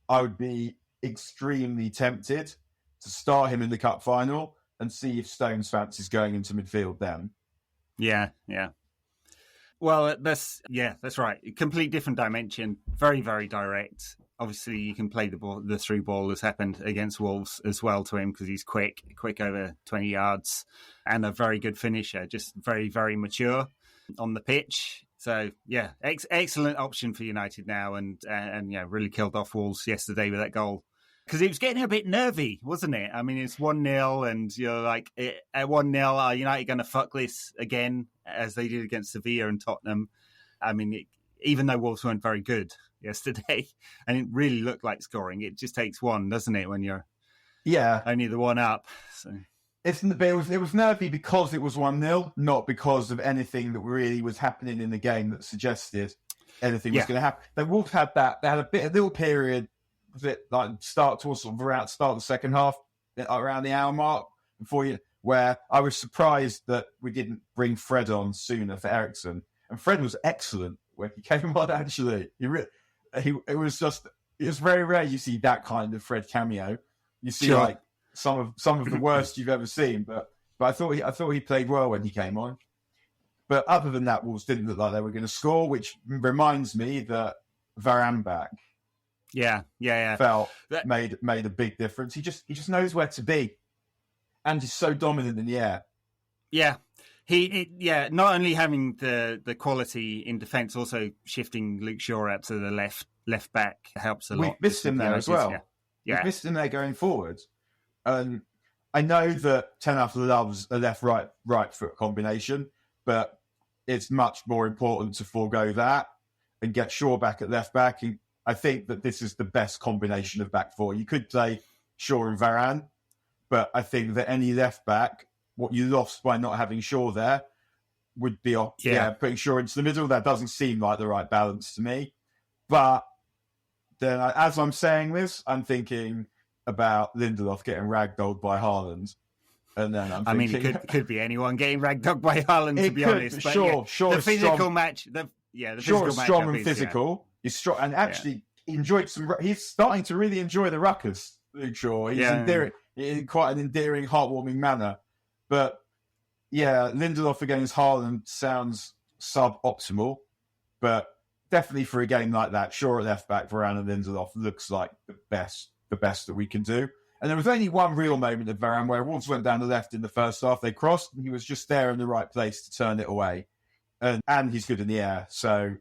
S3: I would be extremely tempted to start him in the cup final and see if Stones fancies going into midfield then.
S2: Yeah. Well, that's right. Complete different dimension. Very, very direct. Obviously, you can play the through ball as happened against Wolves as well to him because he's quick over 20 yards and a very good finisher. Just very, very mature on the pitch. So, yeah, excellent option for United now and really killed off Wolves yesterday with that goal. Because it was getting a bit nervy, wasn't it? I mean, it's 1-0 and you're like, at 1-0, are United going to fuck this again as they did against Sevilla and Tottenham? I mean, even though Wolves weren't very good yesterday and it really looked like scoring, it just takes one, doesn't it, when you're only the one up. So.
S3: It was nervy because it was 1-0, not because of anything that really was happening in the game that suggested anything was going to happen. The Wolves had that. They had a little period. Was it like start of the second half, around the hour mark where I was surprised that we didn't bring Fred on sooner for Eriksen, and Fred was excellent when he came on. Actually, it was very rare you see that kind of Fred cameo. You see like some of the worst you've ever seen, but I thought he played well when he came on. But other than that, Wolves didn't look like they were going to score, which reminds me that Varane back.
S2: Yeah.
S3: Made a big difference. He just knows where to be, and he's so dominant in the air.
S2: Yeah, not only having the quality in defence, also shifting Luke Shaw out to the left back helps a lot.
S3: We've missed him there as well. Yeah. We've missed him there going forward. And I know that Ten Hag loves a left-right foot combination, but it's much more important to forego that and get Shaw back at left back. And I think that this is the best combination of back four. You could play Shaw and Varane, but I think that any left back, what you lost by not having Shaw there, would be putting Shaw into the middle. That doesn't seem like the right balance to me. But then, as I'm saying this, I'm thinking about Lindelof getting ragdolled by Haaland. And then I'm thinking...
S2: it could be anyone getting ragdolled by Haaland, to be honest. But
S3: Shaw
S2: the physical
S3: strong.
S2: match...
S3: Shaw is strong and physical. He's strong, and actually enjoyed some... He's starting to really enjoy the ruckus, Luke Shaw. He's endearing, in quite an endearing, heartwarming manner. But, Lindelof against Haaland sounds suboptimal. But definitely for a game like that, Shaw at left-back, Varane and Lindelof looks like the best that we can do. And there was only one real moment of Varane where Wolves went down the left in the first half. They crossed, and he was just there in the right place to turn it away. And he's good in the air. So,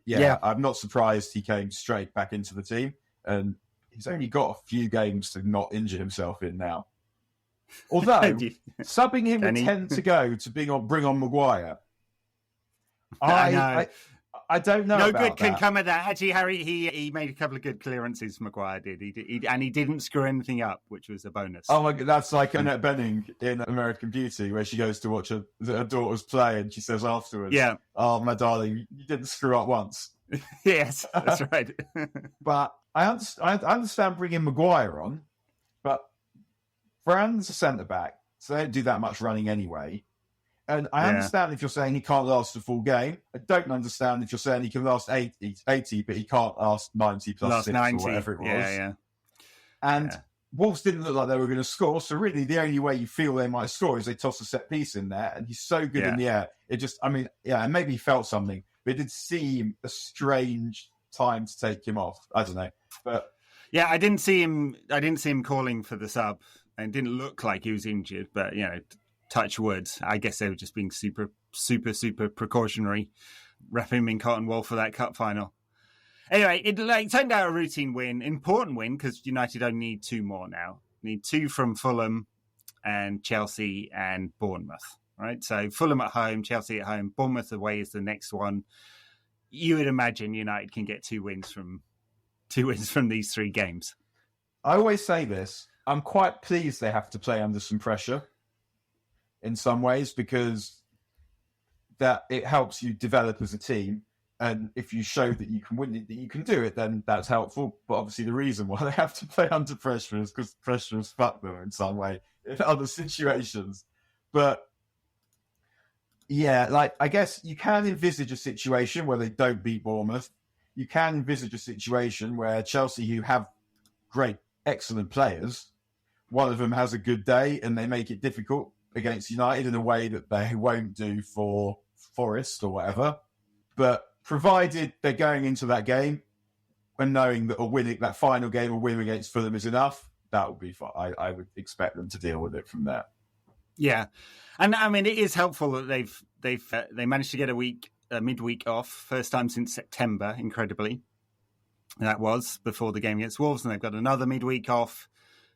S3: I'm not surprised he came straight back into the team. And he's only got a few games to not injure himself in now. Although, subbing him with 10 to go to bring on Maguire, I don't know.
S2: No
S3: about
S2: good can
S3: that.
S2: come of that. Actually, Harry, he made a couple of good clearances. Maguire did. He didn't screw anything up, which was a bonus.
S3: Oh my God, that's like Annette Bening in American Beauty, where she goes to watch her daughters play, and she says afterwards, "Oh my darling, you didn't screw up once."
S2: Yes, that's right.
S3: But I understand bringing Maguire on, but Varane's a centre back, so they don't do that much running anyway. And I understand if you're saying he can't last a full game. I don't understand if you're saying he can last 80 but he can't last 90 plus 6 or whatever it was.
S2: Yeah.
S3: And Wolves didn't look like they were going to score. So really the only way you feel they might score is they toss a set piece in there. And he's so good in the air. It just, and maybe he felt something. But it did seem a strange time to take him off. I don't know. But
S2: I didn't see him calling for the sub. And it didn't look like he was injured. But, touch wood. I guess they were just being super, super, super precautionary, wrapping him in cotton wool for that cup final. Anyway, it turned out a routine win, important win, because United only need 2 more now. Need 2 from Fulham and Chelsea and Bournemouth, right? So Fulham at home, Chelsea at home, Bournemouth away is the next one. You would imagine United can get 2 wins from these 3 games.
S3: I always say this. I'm quite pleased they have to play under some pressure in some ways, because that it helps you develop as a team. And if you show that you can win it, that you can do it, then that's helpful. But obviously the reason why they have to play under pressure is because pressure has fucked them in some way in other situations. But I guess you can envisage a situation where they don't beat Bournemouth. You can envisage a situation where Chelsea, who have great, excellent players, one of them has a good day and they make it difficult. against United in a way that they won't do for Forest or whatever. But provided they're going into that game and knowing that that final game, a win against Fulham is enough, that would be fine. I would expect them to deal with it from there.
S2: Yeah, and I mean, it is helpful that they managed to get a midweek off, first time since September, incredibly. That was before the game against Wolves, and they've got another midweek off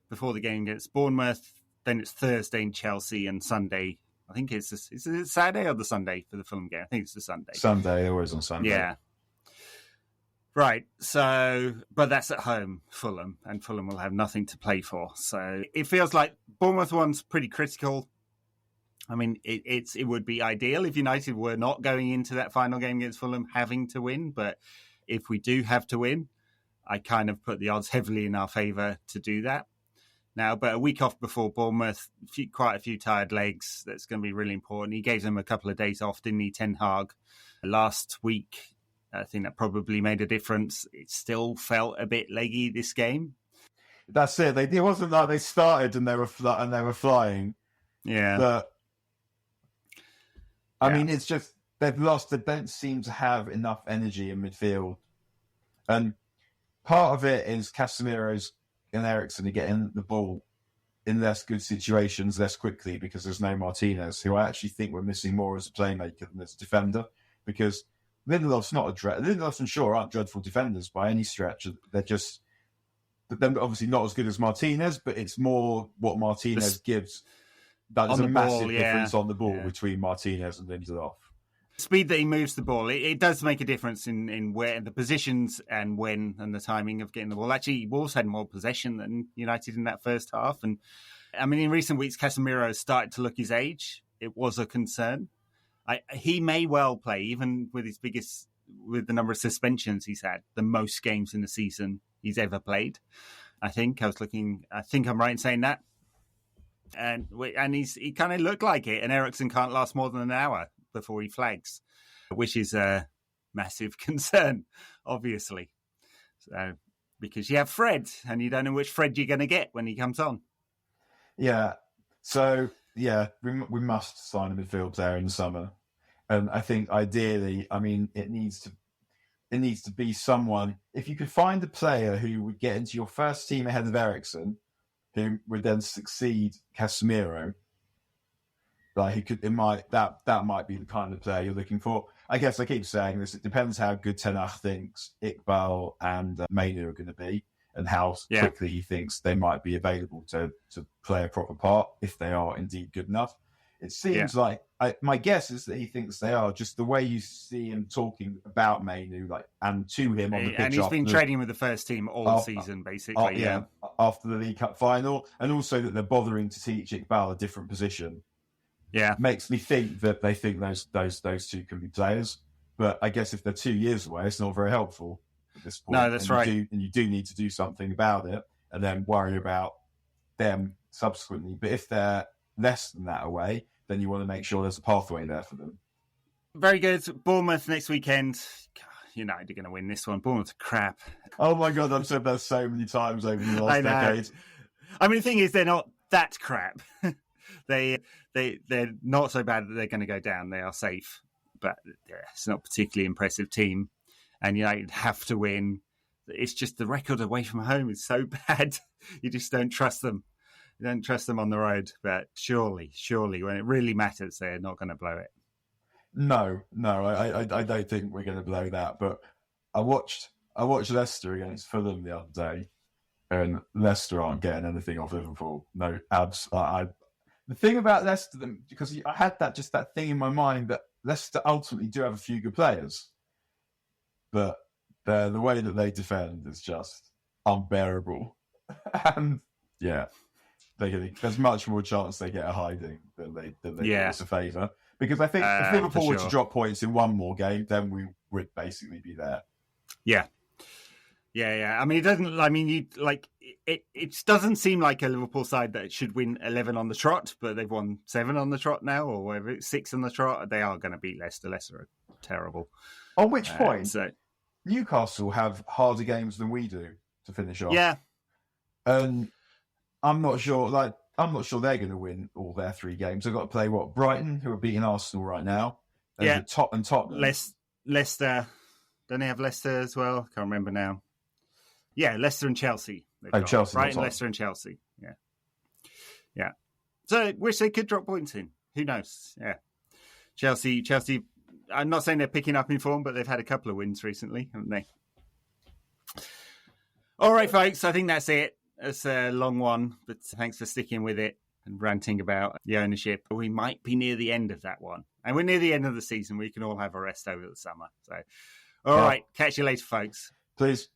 S2: before the game against Bournemouth. Then it's Thursday in Chelsea and Sunday. I think is it Saturday or the Sunday for the Fulham game? I think it's the Sunday.
S3: Sunday, always on Sunday.
S2: Yeah. Right. So, but that's at home, Fulham, and Fulham will have nothing to play for. So it feels like Bournemouth one's pretty critical. I mean, it would be ideal if United were not going into that final game against Fulham having to win. But if we do have to win, I kind of put the odds heavily in our favour to do that now. But a week off before Bournemouth, quite a few tired legs. That's going to be really important. He gave them a couple of days off, didn't he, Ten Hag, last week? I think that probably made a difference. It still felt a bit leggy, this game.
S3: That's it. It wasn't like they started and they were flying.
S2: Yeah.
S3: But I mean, it's just they've lost. They don't seem to have enough energy in midfield, and part of it is Casemiro's and Eriksen are getting the ball in less good situations less quickly because there's no Martinez, who I actually think we're missing more as a playmaker than as a defender. Because Lindelof's Lindelof and Shaw aren't dreadful defenders by any stretch. They're obviously not as good as Martinez, but it's more what Martinez gives. That is a massive difference on the ball between Martinez and Lindelof.
S2: Speed that he moves the ball, it does make a difference in where the positions and when and the timing of getting the ball. Actually, Wolves had more possession than United in that first half. And I mean, in recent weeks, Casemiro has started to look his age. It was a concern. He may well play, even with the number of suspensions he's had, the most games in the season he's ever played. I think I'm right in saying that. And he kind of looked like it. And Eriksen can't last more than an hour before he flags, which is a massive concern, obviously. So, because you have Fred, and you don't know which Fred you're going to get when he comes on.
S3: Yeah. So, yeah, we must sign a midfield player in the summer. And I think ideally, I mean, it needs to be someone. If you could find a player who would get into your first team ahead of Eriksen, who would then succeed Casemiro, like that might be the kind of player you're looking for. I guess I keep saying this. It depends how good Ten Hag thinks Iqbal and Mainu are going to be, and how quickly he thinks they might be available to play a proper part if they are indeed good enough. It seems like my guess is that he thinks they are. Just the way you see him talking about Mainu, and to him on the pitch,
S2: and he's been training with the first team all season, basically.
S3: After the League Cup final, and also that they're bothering to teach Iqbal a different position.
S2: Yeah,
S3: makes me think that they think those two can be players. But I guess if they're 2 years away, it's not very helpful at this point.
S2: No, that's right.
S3: And you do need to do something about it, and then worry about them subsequently. But if they're less than that away, then you want to make sure there's a pathway there for them.
S2: Very good. Bournemouth next weekend. God, United are going to win this one. Bournemouth are crap.
S3: Oh my God, I've said that so many times over the last decade.
S2: I mean, the thing is, they're not that crap. They're not so bad that they're going to go down. They are safe, but it's not a particularly impressive team. And United have to win. It's just the record away from home is so bad. You just don't trust them. You don't trust them on the road. But surely, when it really matters, they're not going to blow it.
S3: No, I don't think we're going to blow that. But I watched Leicester against Fulham the other day, and Leicester aren't getting anything off Liverpool. No, the thing about Leicester, because I had that thing in my mind that Leicester ultimately do have a few good players, but the way that they defend is just unbearable. And yeah, there's much more chance they get a hiding than they do us a favour. Because I think if Liverpool were to drop points in one more game, then we would basically be there.
S2: Yeah. I mean, it doesn't. I mean, it doesn't seem like a Liverpool side that should win 11 on the trot, but they've won 7 on the trot now, or whatever, 6 on the trot. They are going to beat Leicester. Leicester are terrible.
S3: On which point, Newcastle have harder games than we do to finish off.
S2: Yeah,
S3: and I'm not sure. I'm not sure they're going to win all their 3 games. They've got to play Brighton, who are beating Arsenal right now. And Tottenham.
S2: Leicester. Don't they have Leicester as well? Can't remember now. Yeah, Leicester and Chelsea.
S3: Chelsea.
S2: Brighton, Leicester and Chelsea. Yeah. So, which they could drop points in. Who knows? Yeah. Chelsea, I'm not saying they're picking up in form, but they've had a couple of wins recently, haven't they? All right, folks, I think that's it. It's a long one, but thanks for sticking with it and ranting about the ownership. We might be near the end of that one. And we're near the end of the season. We can all have a rest over the summer. So, all right, catch you later, folks.
S3: Please.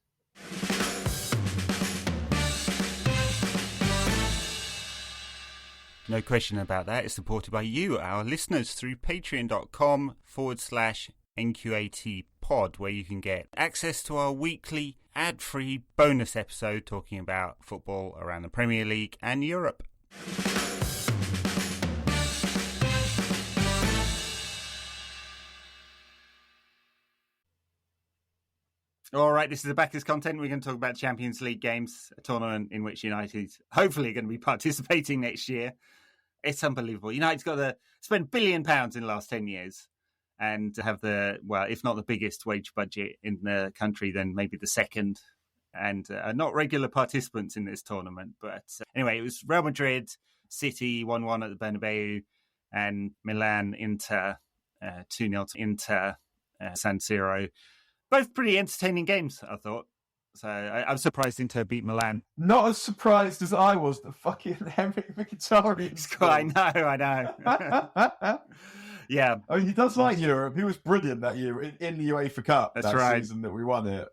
S2: No question about that. It's supported by you, our listeners, through patreon.com/NQAT pod, where you can get access to our weekly ad-free bonus episode talking about football around the Premier League and Europe. All right, this is the Backers content. We're going to talk about Champions League games, a tournament in which United hopefully are going to be participating next year. It's unbelievable. United's got to spend £1 billion in the last 10 years and have if not the biggest wage budget in the country, then maybe the second, and not regular participants in this tournament. But anyway, it was Real Madrid, City 1-1 at the Bernabeu, and Milan, Inter 2-0 to Inter, San Siro. Both pretty entertaining games, I thought. So I was surprised Inter beat Milan.
S3: Not as surprised as I was that fucking Henry Mkhitaryan.
S2: I know. Yeah.
S3: I mean, he does like Europe. He was brilliant that year in the UEFA Cup.
S2: That's right.
S3: Season that we won it.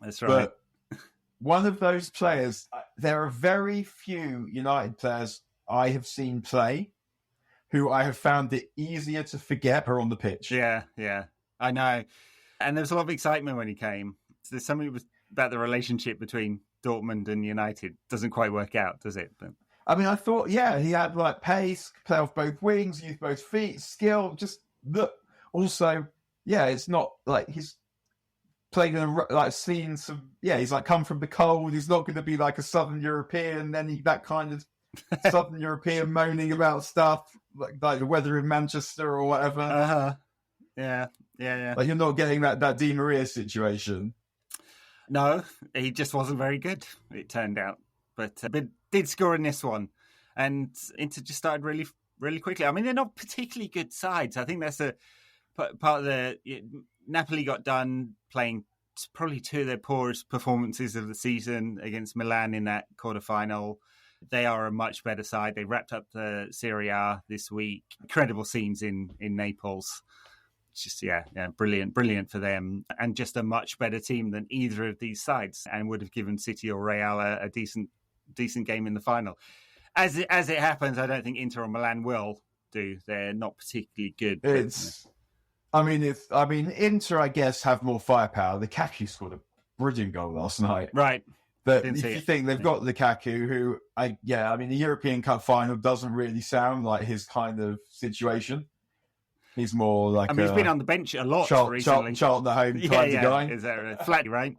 S2: That's right.
S3: But one of those players, there are very few United players I have seen play who I have found it easier to forget are on the pitch.
S2: Yeah. I know. And there was a lot of excitement when he came. So there's something about the relationship between Dortmund and United. Doesn't quite work out, does it? But
S3: I mean, I thought, he had like pace, play off both wings, use both feet, skill. Just look. Also, it's not like he's played in seen some. Yeah, he's like come from the cold. He's not going to be like a Southern European. Then that kind of Southern European moaning about stuff like the weather in Manchester or whatever.
S2: Yeah.
S3: Like you're not getting that Di Maria situation.
S2: No, he just wasn't very good, it turned out. But did score in this one. And Inter just started really, really quickly. I mean, they're not particularly good sides. I think that's a part of the... Napoli got done playing probably 2 of their poorest performances of the season against Milan in that quarterfinal. They are a much better side. They wrapped up the Serie A this week. Incredible scenes in Naples. Just brilliant for them, and just a much better team than either of these sides, and would have given City or Real a decent game in the final. As it happens, I don't think Inter or Milan will do. They're not particularly good.
S3: Inter, I guess, have more firepower. Lukaku scored a brilliant goal last night,
S2: right?
S3: But if you think they've got Lukaku, who the European Cup final doesn't really sound like his kind of situation. He's more like
S2: he's been on the bench a lot recently.
S3: Charlton at home kind of guy.
S2: Is that flat, right?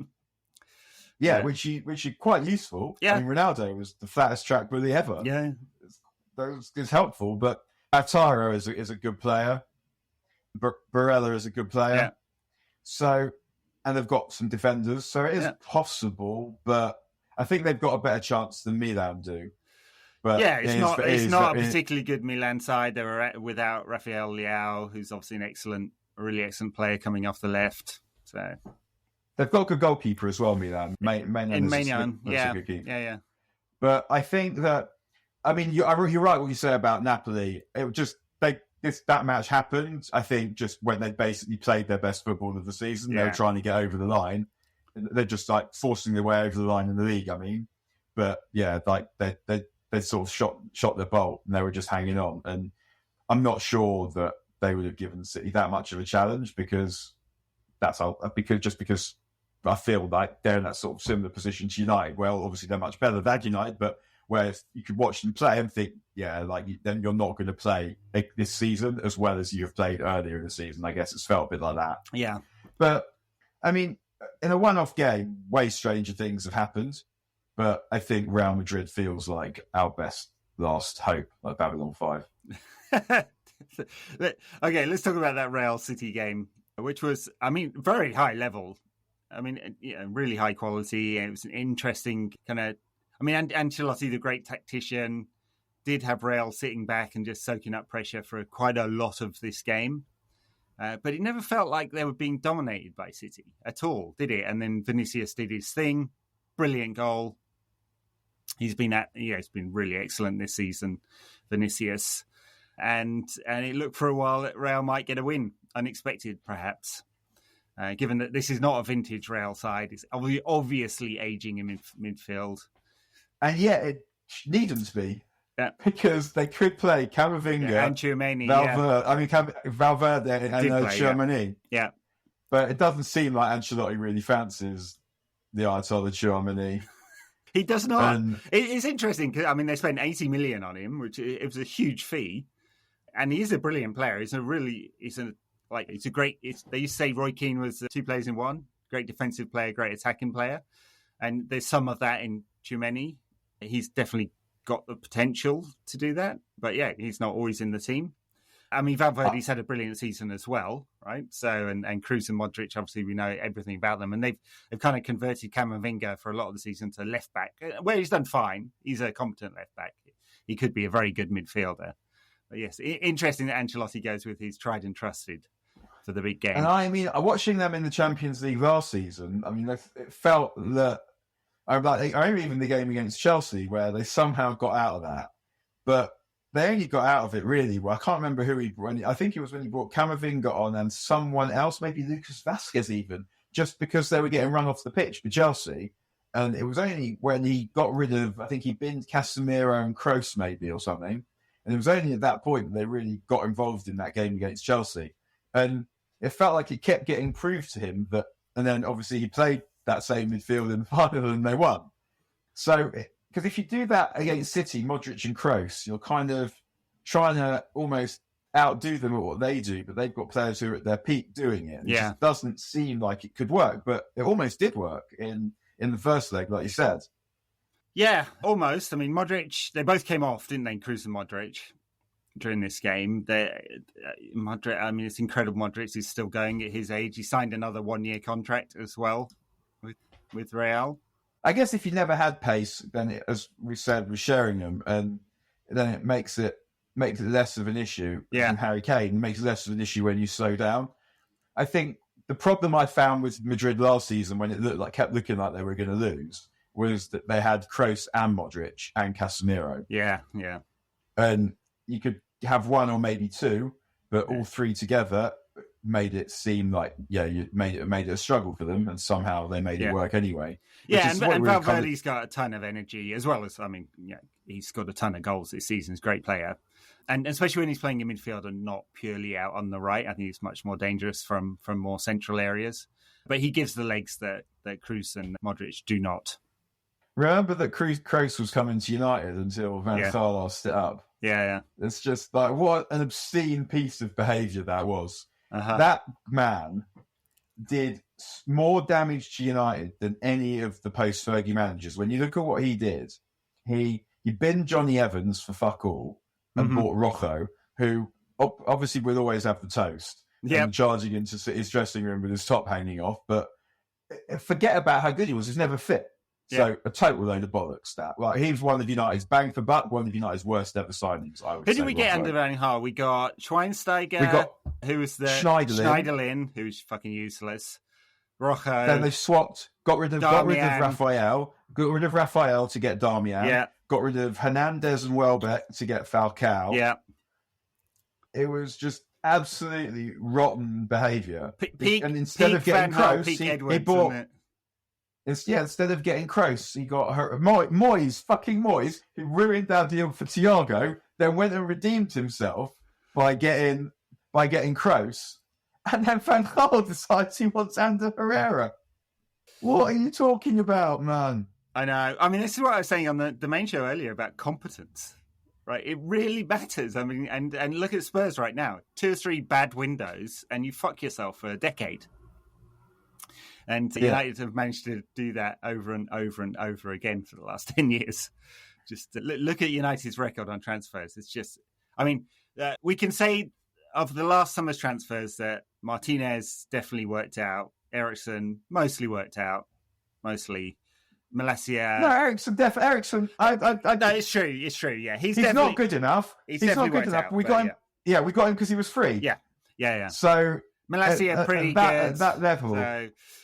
S3: Yeah, which is quite useful.
S2: Yeah.
S3: I mean, Ronaldo was the flattest track bully ever.
S2: Yeah.
S3: It's helpful, but Lautaro is a good player. Barella is a good player.
S2: Yeah.
S3: So, and they've got some defenders, so it is possible, but I think they've got a better chance than Milan do. But
S2: it's not a particularly good Milan side. They were without Rafael Leao, who's obviously a really excellent player coming off the left. So
S3: they've got a good goalkeeper as well, Milan. Maignan,
S2: yeah.
S3: A good keeper.
S2: Yeah.
S3: But I think that, you're right what you say about Napoli. It was just that match happened, I think, just when they basically played their best football of the season. They were trying to get over the line. They're just like forcing their way over the line in the league. But they sort of shot their bolt and they were just hanging on. And I'm not sure that they would have given City that much of a challenge because I feel like they're in that sort of similar position to United. Well, obviously they're much better than United, but where you could watch them play and think, then you're not going to play this season as well as you have played earlier in the season. I guess it's felt a bit like that.
S2: Yeah.
S3: But, in a one-off game, way stranger things have happened. But I think Real Madrid feels like our best last hope, like Babylon 5.
S2: Okay, let's talk about that Real City game, which was, very high level. Really high quality. It was an interesting Ancelotti, the great tactician, did have Real sitting back and just soaking up pressure for quite a lot of this game. But it never felt like they were being dominated by City at all, did it? And then Vinicius did his thing. Brilliant goal. He's been really excellent this season, Vinicius. And it looked for a while that Real might get a win. Unexpected, perhaps. Given that this is not a vintage Real side. It's obviously aging in midfield.
S3: And yet it needn't to be. Yeah. Because they could play Camavinga
S2: and Tchouaméni,
S3: Valverde and Tchouaméni.
S2: Yeah.
S3: But it doesn't seem like Ancelotti really fancies the Ayatollah Tchouaméni.
S2: He does not. It's interesting because they spent 80 million on him, which it was a huge fee, and he is a brilliant player. They used to say Roy Keane was 2 players in one. Great defensive player, great attacking player, and there's some of that in Tchouaméni. He's definitely got the potential to do that, but yeah, he's not always in the team. Valverde's had a brilliant season as well, right? So, and Kroos and Modric, obviously we know everything about them, and they've kind of converted Camavinga for a lot of the season to left back, where he's done fine. He's a competent left back. He could be a very good midfielder. But yes, interesting that Ancelotti goes with his tried and trusted for the big game.
S3: And watching them in the Champions League last season, it felt that I remember even the game against Chelsea where they somehow got out of that, but they only got out of it really. Well, I can't remember who he brought. I think it was when he brought Camavinga on and someone else, maybe Lucas Vazquez even, just because they were getting run off the pitch for Chelsea. And it was only when he got rid of, I think he binned Casemiro and Kroos maybe or something. And it was only at that point that they really got involved in that game against Chelsea. And it felt like it kept getting proved to him that, and then obviously he played that same midfield in the final and they won. So, because if you do that against City, Modric and Kroos, you're kind of trying to almost outdo them at what they do, but they've got players who are at their peak doing it. It just doesn't seem like it could work, but it almost did work in the first leg, like you said.
S2: Yeah, almost. Modric, they both came off, didn't they, Kroos and Modric, during this game. Modric, it's incredible Modric is still going at his age. He signed another 1-year contract as well with Real.
S3: I guess if you never had pace, then as we said, we're sharing them, and then it makes it less of an issue.
S2: Yeah.
S3: And Harry Kane makes it less of an issue when you slow down. I think the problem I found with Madrid last season, when it kept looking like they were going to lose, was that they had Kroos and Modric and Casemiro.
S2: Yeah.
S3: And you could have one or maybe two, but all three together made it seem like you made it a struggle for them, and somehow they made it work anyway.
S2: Yeah, and Valverde's got a ton of energy as well as he's scored a ton of goals this season. He's a great player, and especially when he's playing in midfield and not purely out on the right, I think he's much more dangerous from more central areas. But he gives the legs that Kroos and Modric do not.
S3: Remember that Kroos was coming to United until Van Gaal lost it up.
S2: Yeah.
S3: It's just like what an obscene piece of behaviour that was.
S2: Uh-huh.
S3: That man did more damage to United than any of the post-Fergie managers. When you look at what he did, he binned Johnny Evans for fuck all and bought Rojo, who obviously would always have the toast and charging into his dressing room with his top hanging off. But forget about how good he was. He's never fit. So a total load of bollocks. That he was one of United's bang for buck, one of United's worst ever signings. I would say.
S2: Who did we get under Van Gaal? We got Schweinsteiger, who was the Schneiderlin, who's fucking useless. Rojo.
S3: Then they swapped, got rid of Raphael to get Darmian.
S2: Yeah.
S3: Got rid of Hernandez and Welbeck to get Falcao.
S2: Yeah.
S3: It was just absolutely rotten behaviour.
S2: And instead of getting Kroos, he bought.
S3: Instead of getting Kroos, he got Moyes, who ruined our deal for Thiago, then went and redeemed himself by getting Kroos, and then Van Gaal decides he wants Ander Herrera. What are you talking about, man?
S2: I know. This is what I was saying on the main show earlier about competence, right? It really matters. And look at Spurs right now. 2 or 3 bad windows, and you fuck yourself for a decade. And United have managed to do that over and over and over again for the last 10 years. Just look at United's record on transfers. It's just, I mean, we can say of the last summer's transfers that Martinez definitely worked out. Ericsson mostly worked out. Mostly. Malacia.
S3: No, Ericsson.
S2: No, it's true. It's true. Yeah, he's
S3: not good enough. He's not good enough. We got him. Yeah, we got him because he was free.
S2: Yeah.
S3: So
S2: Malacia pretty good
S3: at that level.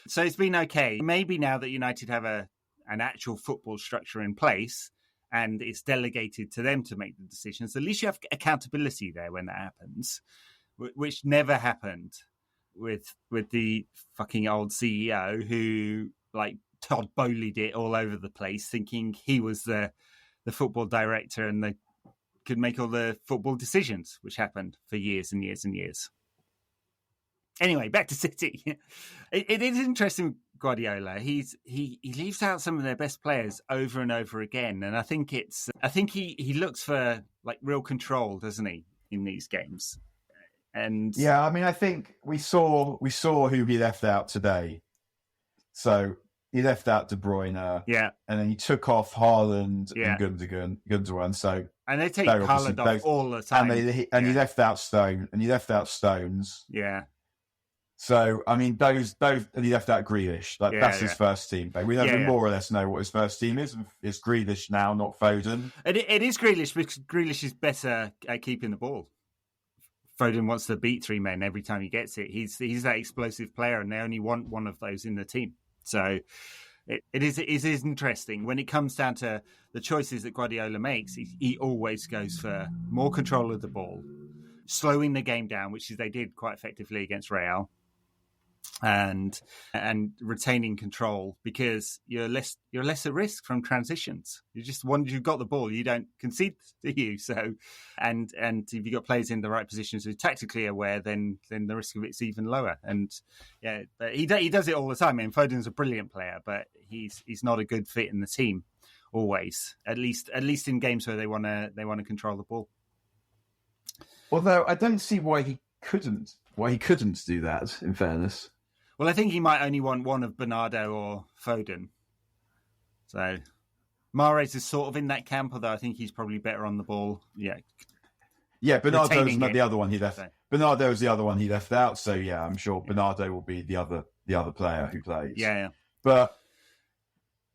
S2: So it's been okay. Maybe now that United have an actual football structure in place and it's delegated to them to make the decisions, at least you have accountability there when that happens, which never happened with the fucking old CEO who Todd Bowleyed it all over the place, thinking he was the football director and they could make all the football decisions, which happened for years and years and years. Anyway, back to City. It is interesting with Guardiola. He leaves out some of their best players over and over again, and I think he looks for real control, doesn't he, in these games? And
S3: yeah, I mean, I think we saw who he left out today. So he left out De Bruyne, and then he took off Haaland and Gundogan. So
S2: and they take Haaland off all the time,
S3: and he left out Stones.
S2: Yeah.
S3: So I mean, those and he left out Grealish. That's his first team. We more or less know what his first team is. It's Grealish now, not Foden.
S2: It is Grealish because Grealish is better at keeping the ball. Foden wants to beat three men every time he gets it. He's that explosive player, and they only want one of those in the team. So it is interesting when it comes down to the choices that Guardiola makes. He always goes for more control of the ball, slowing the game down, which they did quite effectively against Real, and retaining control because you're less at risk from transitions. You just once you've got the ball, you don't concede to you. So, and if you've got players in the right positions who are tactically aware, then the risk of it's even lower. And yeah, but he does it all the time. I mean, Foden's a brilliant player, but he's not a good fit in the team always. At least in games where they want to control the ball.
S3: Although I don't see why he couldn't do that. In fairness.
S2: Well, I think he might only want one of Bernardo or Foden. So Mahrez is sort of in that camp, although I think he's probably better on the ball. Yeah.
S3: Yeah, Bernardo's not the other one he left. So. Bernardo's the other one he left out. So yeah, I'm sure Bernardo will be the other player who plays.
S2: Yeah.
S3: But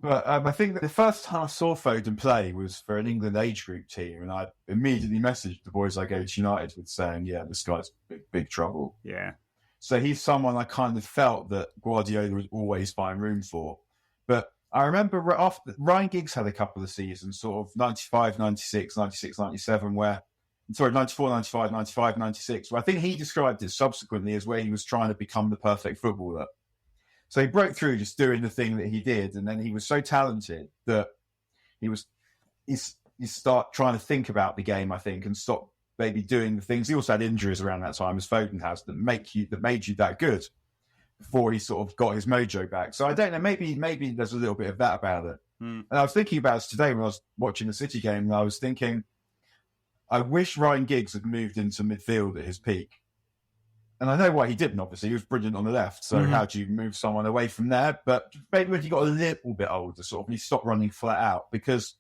S3: I think that the first time I saw Foden play was for an England age group team, and I immediately messaged the boys I go to United with saying, yeah, this guy's big trouble.
S2: Yeah.
S3: So he's someone I kind of felt that Guardiola would always find room for. But I remember after Ryan Giggs had a couple of seasons, sort of 95, 96, 96, 97, 94, 95, 95, 96, where I think he described it subsequently as where he was trying to become the perfect footballer. So he broke through just doing the thing that he did, and then he was so talented that he start trying to think about the game, I think, and stop maybe doing the things. He also had injuries around that time, as Foden has, that made you that good before he sort of got his mojo back. So I don't know, maybe there's a little bit of that about it. And I was thinking about it today when I was watching the City game, and I was thinking, I wish Ryan Giggs had moved into midfield at his peak. And I know why he didn't, obviously. He was brilliant on the left. So how do you move someone away from there? But maybe when he got a little bit older, sort of, he stopped running flat out, because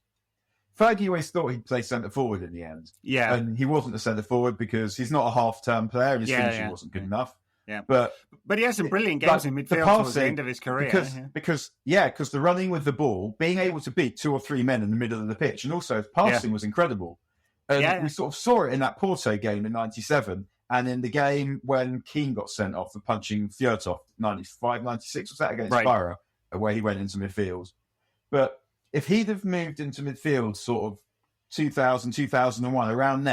S3: Fergie always thought he'd play centre-forward in the end.
S2: Yeah.
S3: And he wasn't a centre-forward because he's not a half-term player and his finishing wasn't good enough.
S2: Yeah.
S3: But
S2: he has some brilliant games in midfield towards the end of his career.
S3: Because the running with the ball, being able to beat two or three men in the middle of the pitch, and also his passing was incredible. And we sort of saw it in that Porto game in 97, and in the game when Keane got sent off for punching Fjørtoft, 95, 96, was that against Borough, where he went into midfield. But if he'd have moved into midfield sort of 2000, 2001, around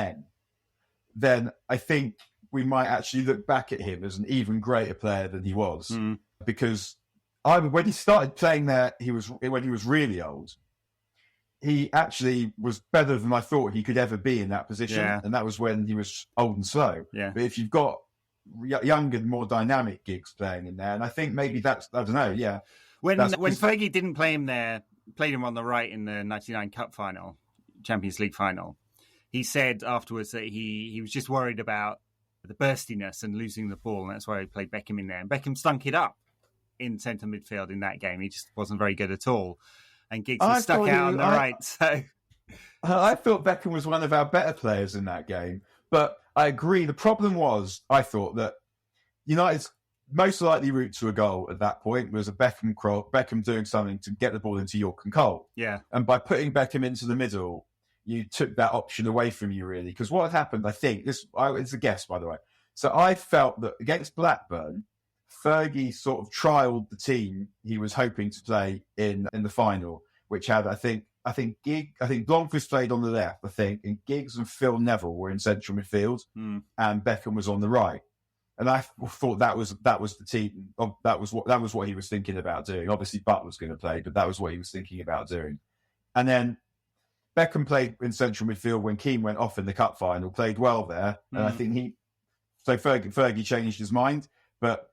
S3: then I think we might actually look back at him as an even greater player than he was. Because when he started playing there, when he was really old, he actually was better than I thought he could ever be in that position. Yeah. And that was when he was old and slow.
S2: Yeah.
S3: But if you've got younger, more dynamic Giggs playing in there, and I think maybe that's, I don't know, yeah.
S2: When Fergie didn't play him there, played him on the right in the 99 Cup final, Champions League final, he said afterwards that he was just worried about the burstiness and losing the ball, and that's why he played Beckham in there. And Beckham stunk it up in centre midfield in that game. He just wasn't very good at all. And Giggs was stuck out on the right. So
S3: I thought Beckham was one of our better players in that game. But I agree. The problem was, I thought that United's most likely route to a goal at that point was a Beckham doing something to get the ball into York and Cole.
S2: Yeah.
S3: And by putting Beckham into the middle, you took that option away from you, really. Because what had happened, I think, it's a guess, by the way. So I felt that against Blackburn, Fergie sort of trialled the team he was hoping to play in the final, which had, I think Blomqvist played on the left, and Giggs and Phil Neville were in central midfield, and Beckham was on the right. And I thought that was the team. That was what he was thinking about doing. Obviously, Butt was going to play, but that was what he was thinking about doing. And then Beckham played in central midfield when Keane went off in the cup final. Played well there, and I think Fergie changed his mind. But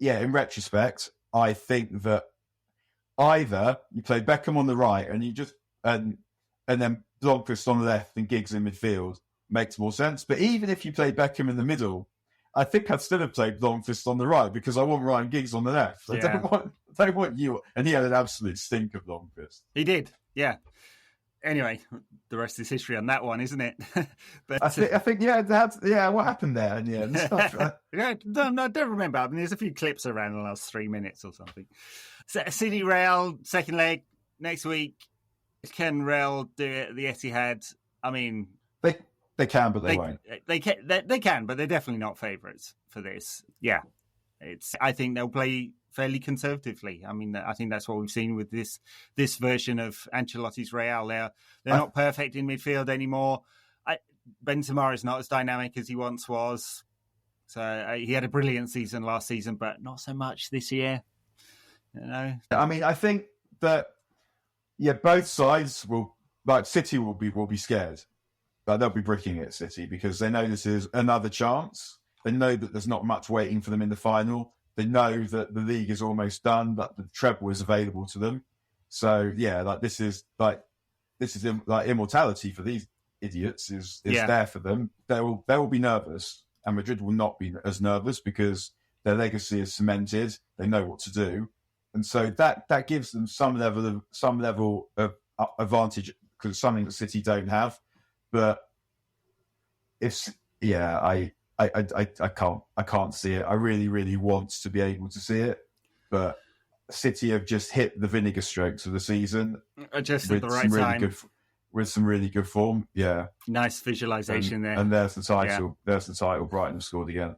S3: yeah, in retrospect, I think that either you played Beckham on the right and you just and then Blomqvist on the left and Giggs in midfield makes more sense. But even if you played Beckham in the middle, I think I'd still have played Blomqvist on the right because I want Ryan Giggs on the left. I don't want you. And he had an absolute stink of Blomqvist.
S2: He did, yeah. Anyway, the rest is history on that one, isn't it? But
S3: I think, what happened there? And
S2: I don't remember. I mean, there's a few clips around the last 3 minutes or something. So, City Real, second leg next week. Can Real do it at the Etihad? I mean,
S3: they can, but they won't.
S2: They can, but they're definitely not favourites for this. Yeah, I think they'll play fairly conservatively. I mean, I think that's what we've seen with this version of Ancelotti's Real. They're not perfect in midfield anymore. Benzema is not as dynamic as he once was. So he had a brilliant season last season, but not so much this year.
S3: I mean, I think that both sides City will be scared. But they'll be bricking it, City, because they know this is another chance. They know that there's not much waiting for them in the final. They know that the league is almost done, but the treble is available to them. So this is immortality for these idiots. Is there for them. They will be nervous, and Madrid will not be as nervous because their legacy is cemented. They know what to do, and so that gives them some level of advantage because something that City don't have. But I can't see it. I really, really want to be able to see it, but City have just hit the Vinegar strokes of the season,
S2: just at the right time,
S3: with some really good form. Yeah,
S2: nice visualization there.
S3: And there's the title. Yeah. There's the title. Brighton have scored again,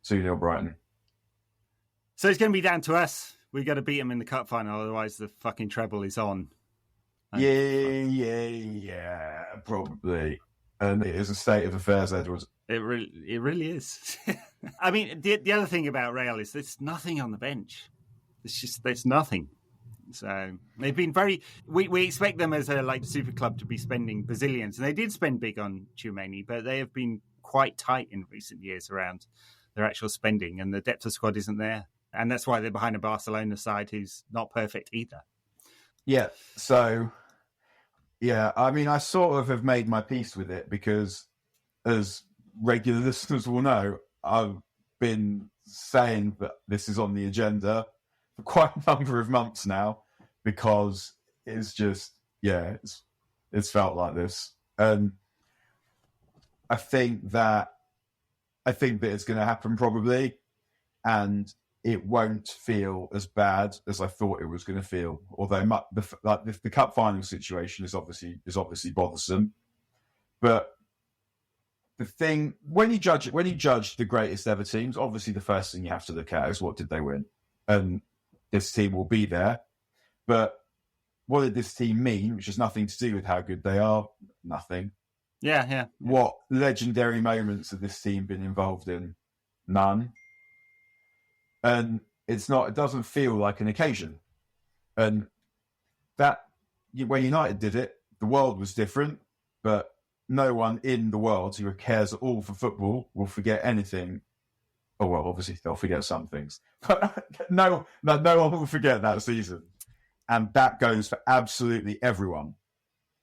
S3: 2-0 Brighton.
S2: So it's going to be down to us. We've got to beat them in the cup final, otherwise the fucking treble is on.
S3: Yeah, probably. And it is a state of affairs, Edward.
S2: It really is. I mean, the other thing about Real is there's nothing on the bench. There's nothing. So they've been very. We expect them as a super club to be spending bazillions, and they did spend big on Tchouaméni, but they have been quite tight in recent years around their actual spending, and the depth of squad isn't there, and that's why they're behind a Barcelona side who's not perfect either.
S3: Yeah. So. Yeah, I mean, I sort of have made my peace with it because, as regular listeners will know, I've been saying that this is on the agenda for quite a number of months now because it's just, it's felt like this. And I think that it's going to happen probably, and it won't feel as bad as I thought it was going to feel. Although the cup final situation is obviously bothersome, but the thing when you judge the greatest ever teams, obviously the first thing you have to look at is what did they win, and this team will be there. But what did this team mean? Which has nothing to do with how good they are. Nothing.
S2: Yeah.
S3: What legendary moments have this team been involved in? None. And it doesn't feel like an occasion. And that, when United did it, the world was different, but no one in the world who cares at all for football will forget anything. Oh, well, obviously they'll forget some things, but no one will forget that season. And that goes for absolutely everyone.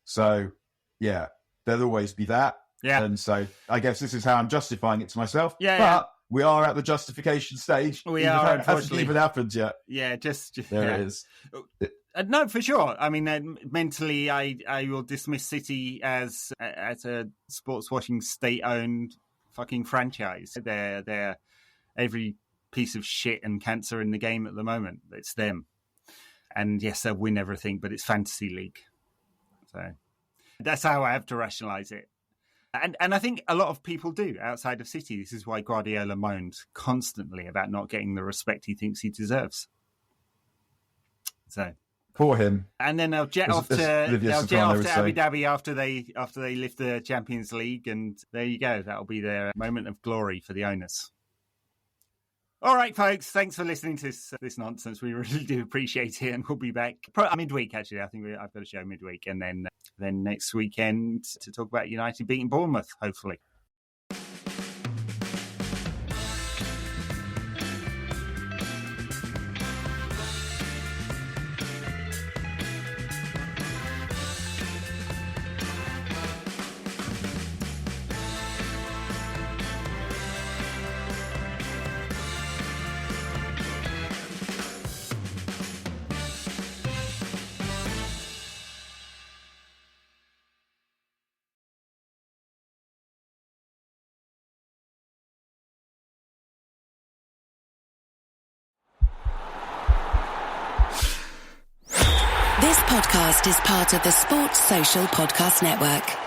S3: So, yeah, there'll always be that.
S2: Yeah.
S3: And so I guess this is how I'm justifying it to myself.
S2: Yeah.
S3: But we are at the justification stage.
S2: We are,
S3: it hasn't even happened yet.
S2: Yeah, just
S3: there it is.
S2: No, for sure. I mean, mentally, I will dismiss City as a sports washing state-owned fucking franchise. They're every piece of shit and cancer in the game at the moment. It's them. And yes, they'll win everything, but it's fantasy league. So that's how I have to rationalise it. And I think a lot of people do outside of City. This is why Guardiola moans constantly about not getting the respect he thinks he deserves. So
S3: for him.
S2: And then they'll jet off to Abu Dhabi after they lift the Champions League, and there you go. That'll be their moment of glory for the owners. All right, folks, thanks for listening to this nonsense. We really do appreciate it, and we'll be back midweek, actually. I think I've got a show midweek, and then next weekend to talk about United beating Bournemouth, hopefully.
S1: This podcast is part of the Sports Social Podcast Network.